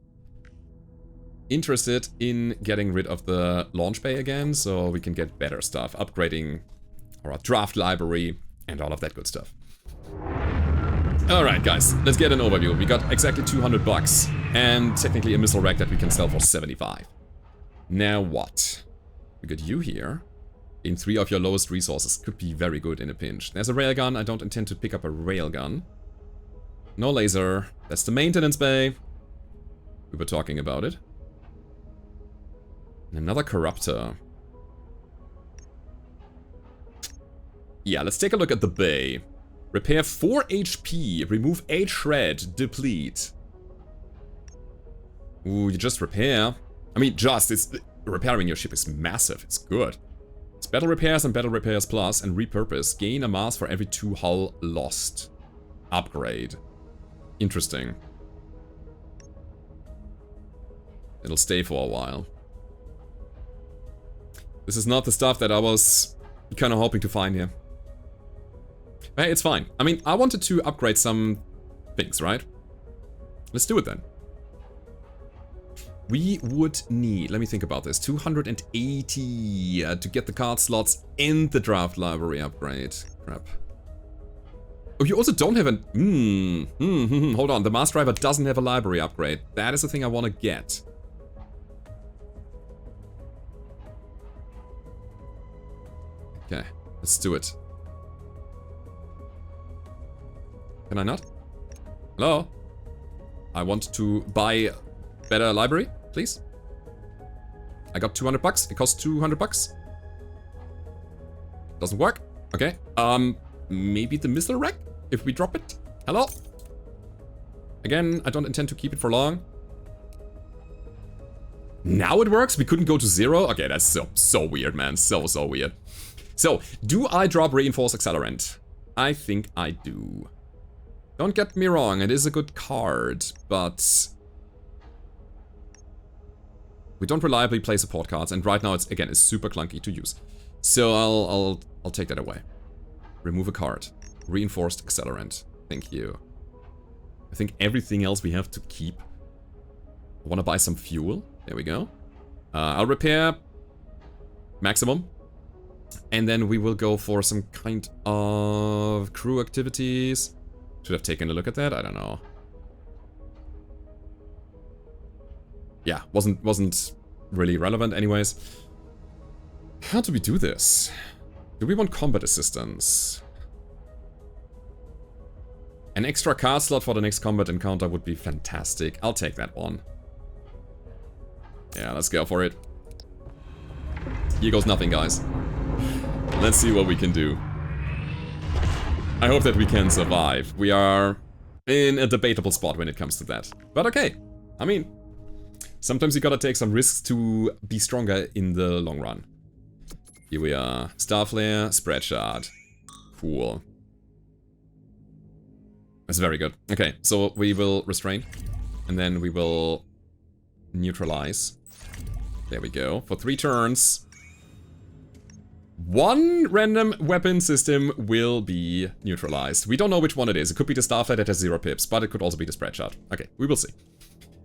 interested in getting rid of the launch bay again, so we can get better stuff. Upgrading our draft library and all of that good stuff. Alright, guys, let's get an overview. We got exactly 200 bucks, and technically a missile rack that we can sell for 75. Now what? We got you here. In 3 of your lowest resources. Could be very good in a pinch. There's a railgun. I don't intend to pick up a railgun. No laser. That's the maintenance bay. We were talking about it. And another corruptor. Yeah, let's take a look at the bay. Repair 4 HP. Remove 8 shred. Deplete. Ooh, you just repair. I mean, repairing your ship is massive. It's good. It's battle repairs and battle repairs plus and repurpose. Gain a mass for every 2 hull lost. Upgrade. Interesting. It'll stay for a while. This is not the stuff that I was kind of hoping to find here. Hey, it's fine. I mean, I wanted to upgrade some things, right? Let's do it then. We would need, let me think about this, 280 to get the card slots in the draft library upgrade. Crap. Oh, you also don't have hold on, the mass driver doesn't have a library upgrade. That is the thing I want to get. Okay, let's do it. Can I not? Hello? I want to buy better library, please. I got 200 bucks. It costs 200 bucks. Doesn't work. Okay. Maybe the missile rack? If we drop it? Hello? Again, I don't intend to keep it for long. Now it works? We couldn't go to 0? Okay, that's so weird, man. So weird. So, do I drop Reinforced Accelerant? I think I do. Don't get me wrong, it is a good card, but we don't reliably play support cards, and right now it's super clunky to use. So I'll take that away. Remove a card. Reinforced Accelerant. Thank you. I think everything else we have to keep. I want to buy some fuel. There we go. I'll repair maximum. And then we will go for some kind of crew activities. Should have taken a look at that? I don't know. Yeah, wasn't really relevant anyways. How do we do this? Do we want combat assistance? An extra card slot for the next combat encounter would be fantastic. I'll take that one. Yeah, let's go for it. Here goes nothing, guys. Let's see what we can do. I hope that we can survive. We are in a debatable spot when it comes to that. But okay. I mean, sometimes you gotta take some risks to be stronger in the long run. Here we are. Star Flare, Spread Shard. Cool. That's very good. Okay, so we will restrain. And then we will neutralize. There we go. For 3 turns. 1 random weapon system will be neutralized. We don't know which one it is. It could be the Starflight that has 0 pips, but it could also be the Spread Shot. Okay, we will see.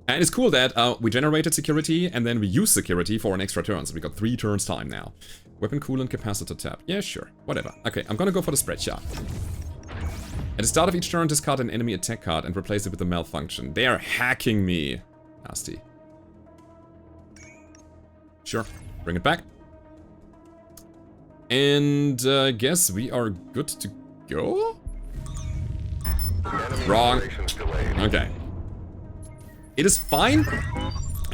And it's cool that we generated security and then we use security for an extra turn. So we got 3 turns time now. Weapon coolant capacitor tab. Yeah, sure. Whatever. Okay, I'm gonna go for the Spread Shot. At the start of each turn, discard an enemy attack card and replace it with a malfunction. They are hacking me. Nasty. Sure. Bring it back. And I guess we are good to go? Wrong. Okay. It is fine,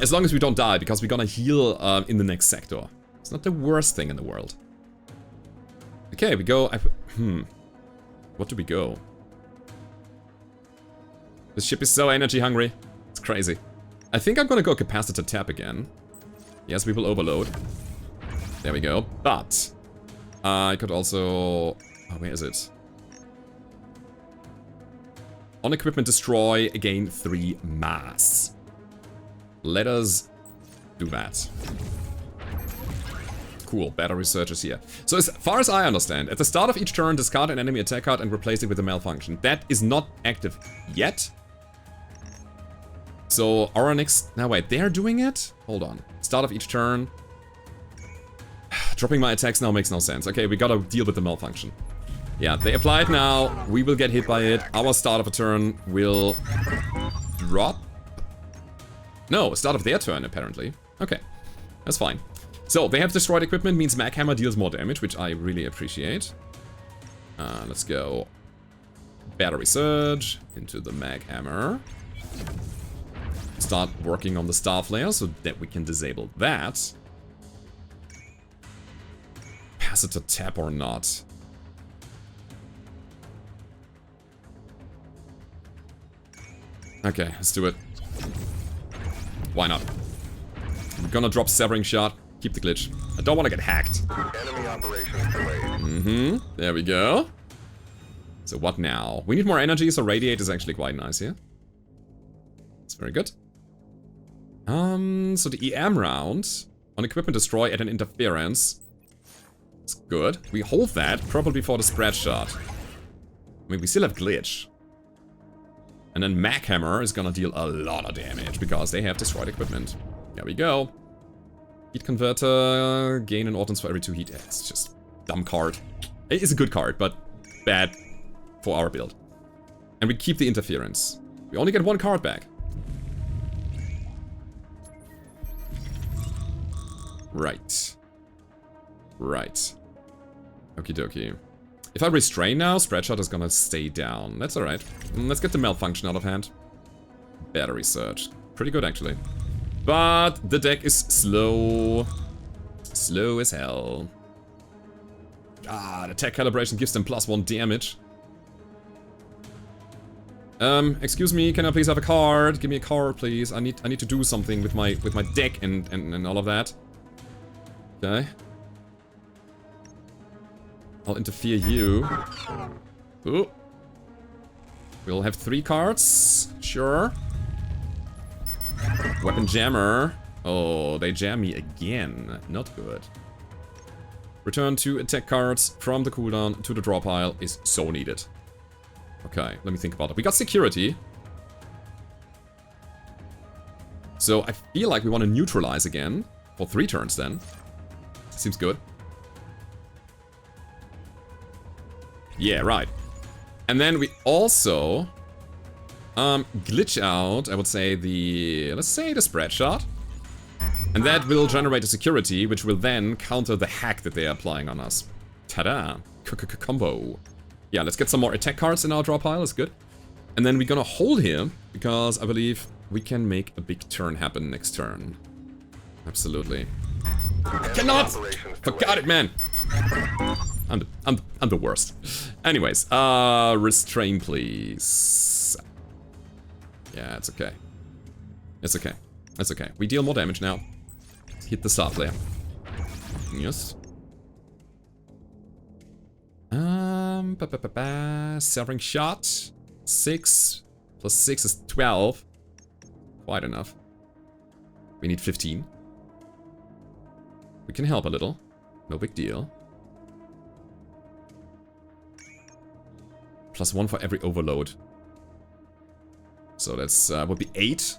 as long as we don't die, because we're gonna heal in the next sector. It's not the worst thing in the world. Okay, we go... What do we go? This ship is so energy hungry. It's crazy. I think I'm gonna go capacitor tap again. Yes, we will overload. There we go. But... I could also... Oh, where is it? On equipment destroy, gain 3 mass. Let us do that. Cool, battle researchers here. So as far as I understand, at the start of each turn, discard an enemy attack card and replace it with a malfunction. That is not active yet. So our next... Now wait, they're doing it? Hold on. Start of each turn. Dropping my attacks now makes no sense. Okay, we gotta deal with the malfunction. Yeah, they apply it now. We will get hit by it. Our start of a turn will drop. No, start of their turn, apparently. Okay, that's fine. So, they have destroyed equipment, means Mag Hammer deals more damage, which I really appreciate. Let's go. Battery Surge into the Mag Hammer. Start working on the Star Flare so that we can disable that. Pass it to tap or not? Okay, let's do it. Why not? We're gonna drop Severing Shot. Keep the glitch. I don't want to get hacked. Enemy operations delayed. There we go. So what now? We need more energy, so Radiate is actually quite nice here. It's very good. So the EM round on equipment destroy at an interference. It's good. We hold that, probably for the spread shot. I mean, we still have glitch. And then Mag Hammer is gonna deal a lot of damage because they have destroyed equipment. There we go. Heat Converter, gain an ordnance for every 2 heat. It's just dumb card. It is a good card, but bad for our build. And we keep the interference. We only get 1 card back. Right. Right. Okie dokie. If I restrain now, Spreadshot is gonna stay down. That's alright. Let's get the malfunction out of hand. Battery Surge. Pretty good, actually. But the deck is slow. Slow as hell. The tech calibration gives them +1 damage. Excuse me, can I please have a card? Give me a card, please. I need to do something with my deck and all of that. Okay. I'll interfere you. Ooh. We'll have 3 cards. Sure. Weapon Jammer. Oh, they jam me again. Not good. Return 2 attack cards from the cooldown to the draw pile is so needed. Okay, let me think about it. We got security. So I feel like we want to neutralize again. For 3 turns then. Seems good. Yeah, right. And then we also glitch out, I would say, let's say the spread shot. And that will generate a security, which will then counter the hack that they are applying on us. Ta-da! Combo. Yeah, let's get some more attack cards in our draw pile, that's good. And then we're gonna hold here, because I believe we can make a big turn happen next turn. Absolutely. I cannot! Forgot it, man! I'm the worst. Anyways, restrain, please. Yeah, it's okay. It's okay. It's okay. We deal more damage now. Hit the start flare. Yes. Severing shot. 6 plus 6 is 12. Quite enough. We need 15. We can help a little. No big deal. +1 for every overload. So that's would be 8.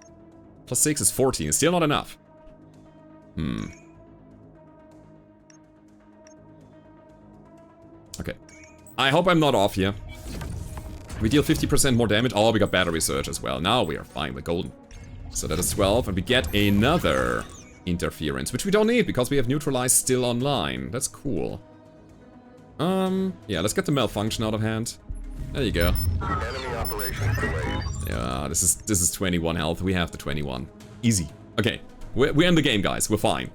Plus 6 is 14. Still not enough. Okay. I hope I'm not off here. We deal 50% more damage. Oh, we got Battery Surge as well. Now we are fine. We're golden. So that is 12. And we get another interference, which we don't need because we have Neutralize still online. That's cool. Yeah, let's get the malfunction out of hand. There you go. Enemy operations delayed. Yeah, this is 21 health. We have the 21. Easy. Okay, we're in the game, guys. We're fine.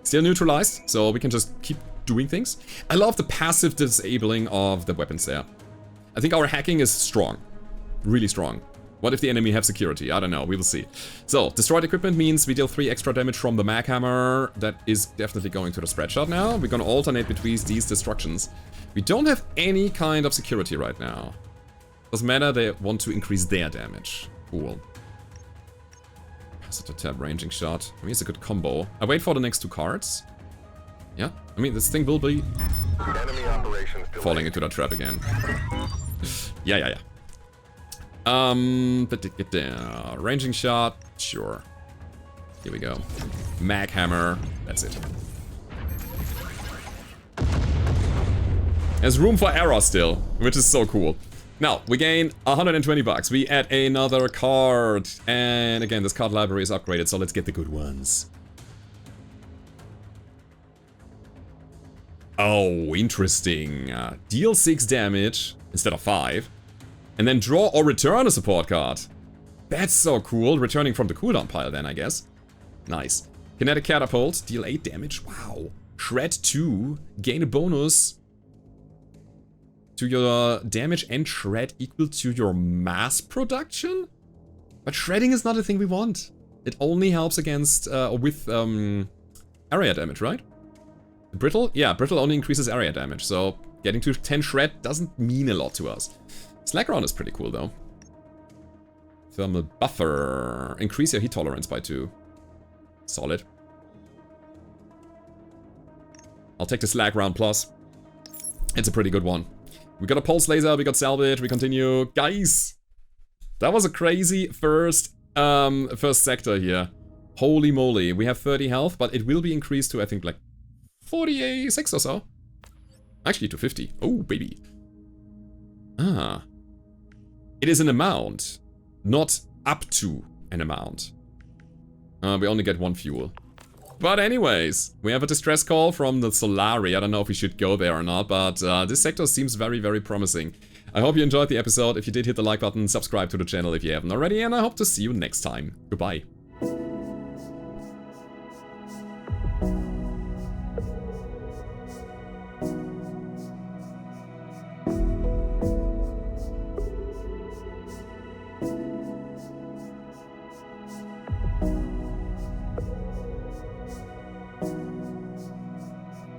Still neutralized, so we can just keep doing things. I love the passive disabling of the weapons there. I think our hacking is strong. Really strong. What if the enemy have security? I don't know. We will see. So, destroyed equipment means we deal 3 extra damage from the Mag Hammer. That is definitely going to the spread shot now. We're gonna alternate between these destructions. We don't have any kind of security right now. Doesn't matter, they want to increase their damage. Cool. Pass it to tab, ranging shot. I mean, it's a good combo. I wait for the next 2 cards. Yeah, I mean, this thing will be Enemy operations delayed. falling into that trap again. Yeah. Ranging shot, sure. Here we go. Mag Hammer, that's it. There's room for error still, which is so cool. Now, we gain 120 bucks. We add another card. And again, this card library is upgraded, so let's get the good ones. Oh, interesting. Deal 6 damage instead of 5. And then draw or return a support card. That's so cool. Returning from the cooldown pile then, I guess. Nice. Kinetic Catapult. Deal 8 damage. Wow. Shred 2. Gain a bonus to your damage and shred equal to your mass production? But shredding is not a thing we want. It only helps against, with area damage, right? Brittle? Yeah, brittle only increases area damage, so getting to 10 shred doesn't mean a lot to us. Slack round is pretty cool though. Thermal buffer. Increase your heat tolerance by 2. Solid. I'll take the Slag Round Plus. It's a pretty good one. We got a Pulse Laser, we got Salvage, we continue. Guys! That was a crazy first sector here. Holy moly. We have 30 health, but it will be increased to, I think, like 46 or so. Actually, to 50. Oh, baby. Ah. It is an amount, not up to an amount. We only get 1 fuel. But anyways, we have a distress call from the Solari. I don't know if we should go there or not, but this sector seems very, very promising. I hope you enjoyed the episode. If you did, hit the like button, subscribe to the channel if you haven't already, and I hope to see you next time. Goodbye.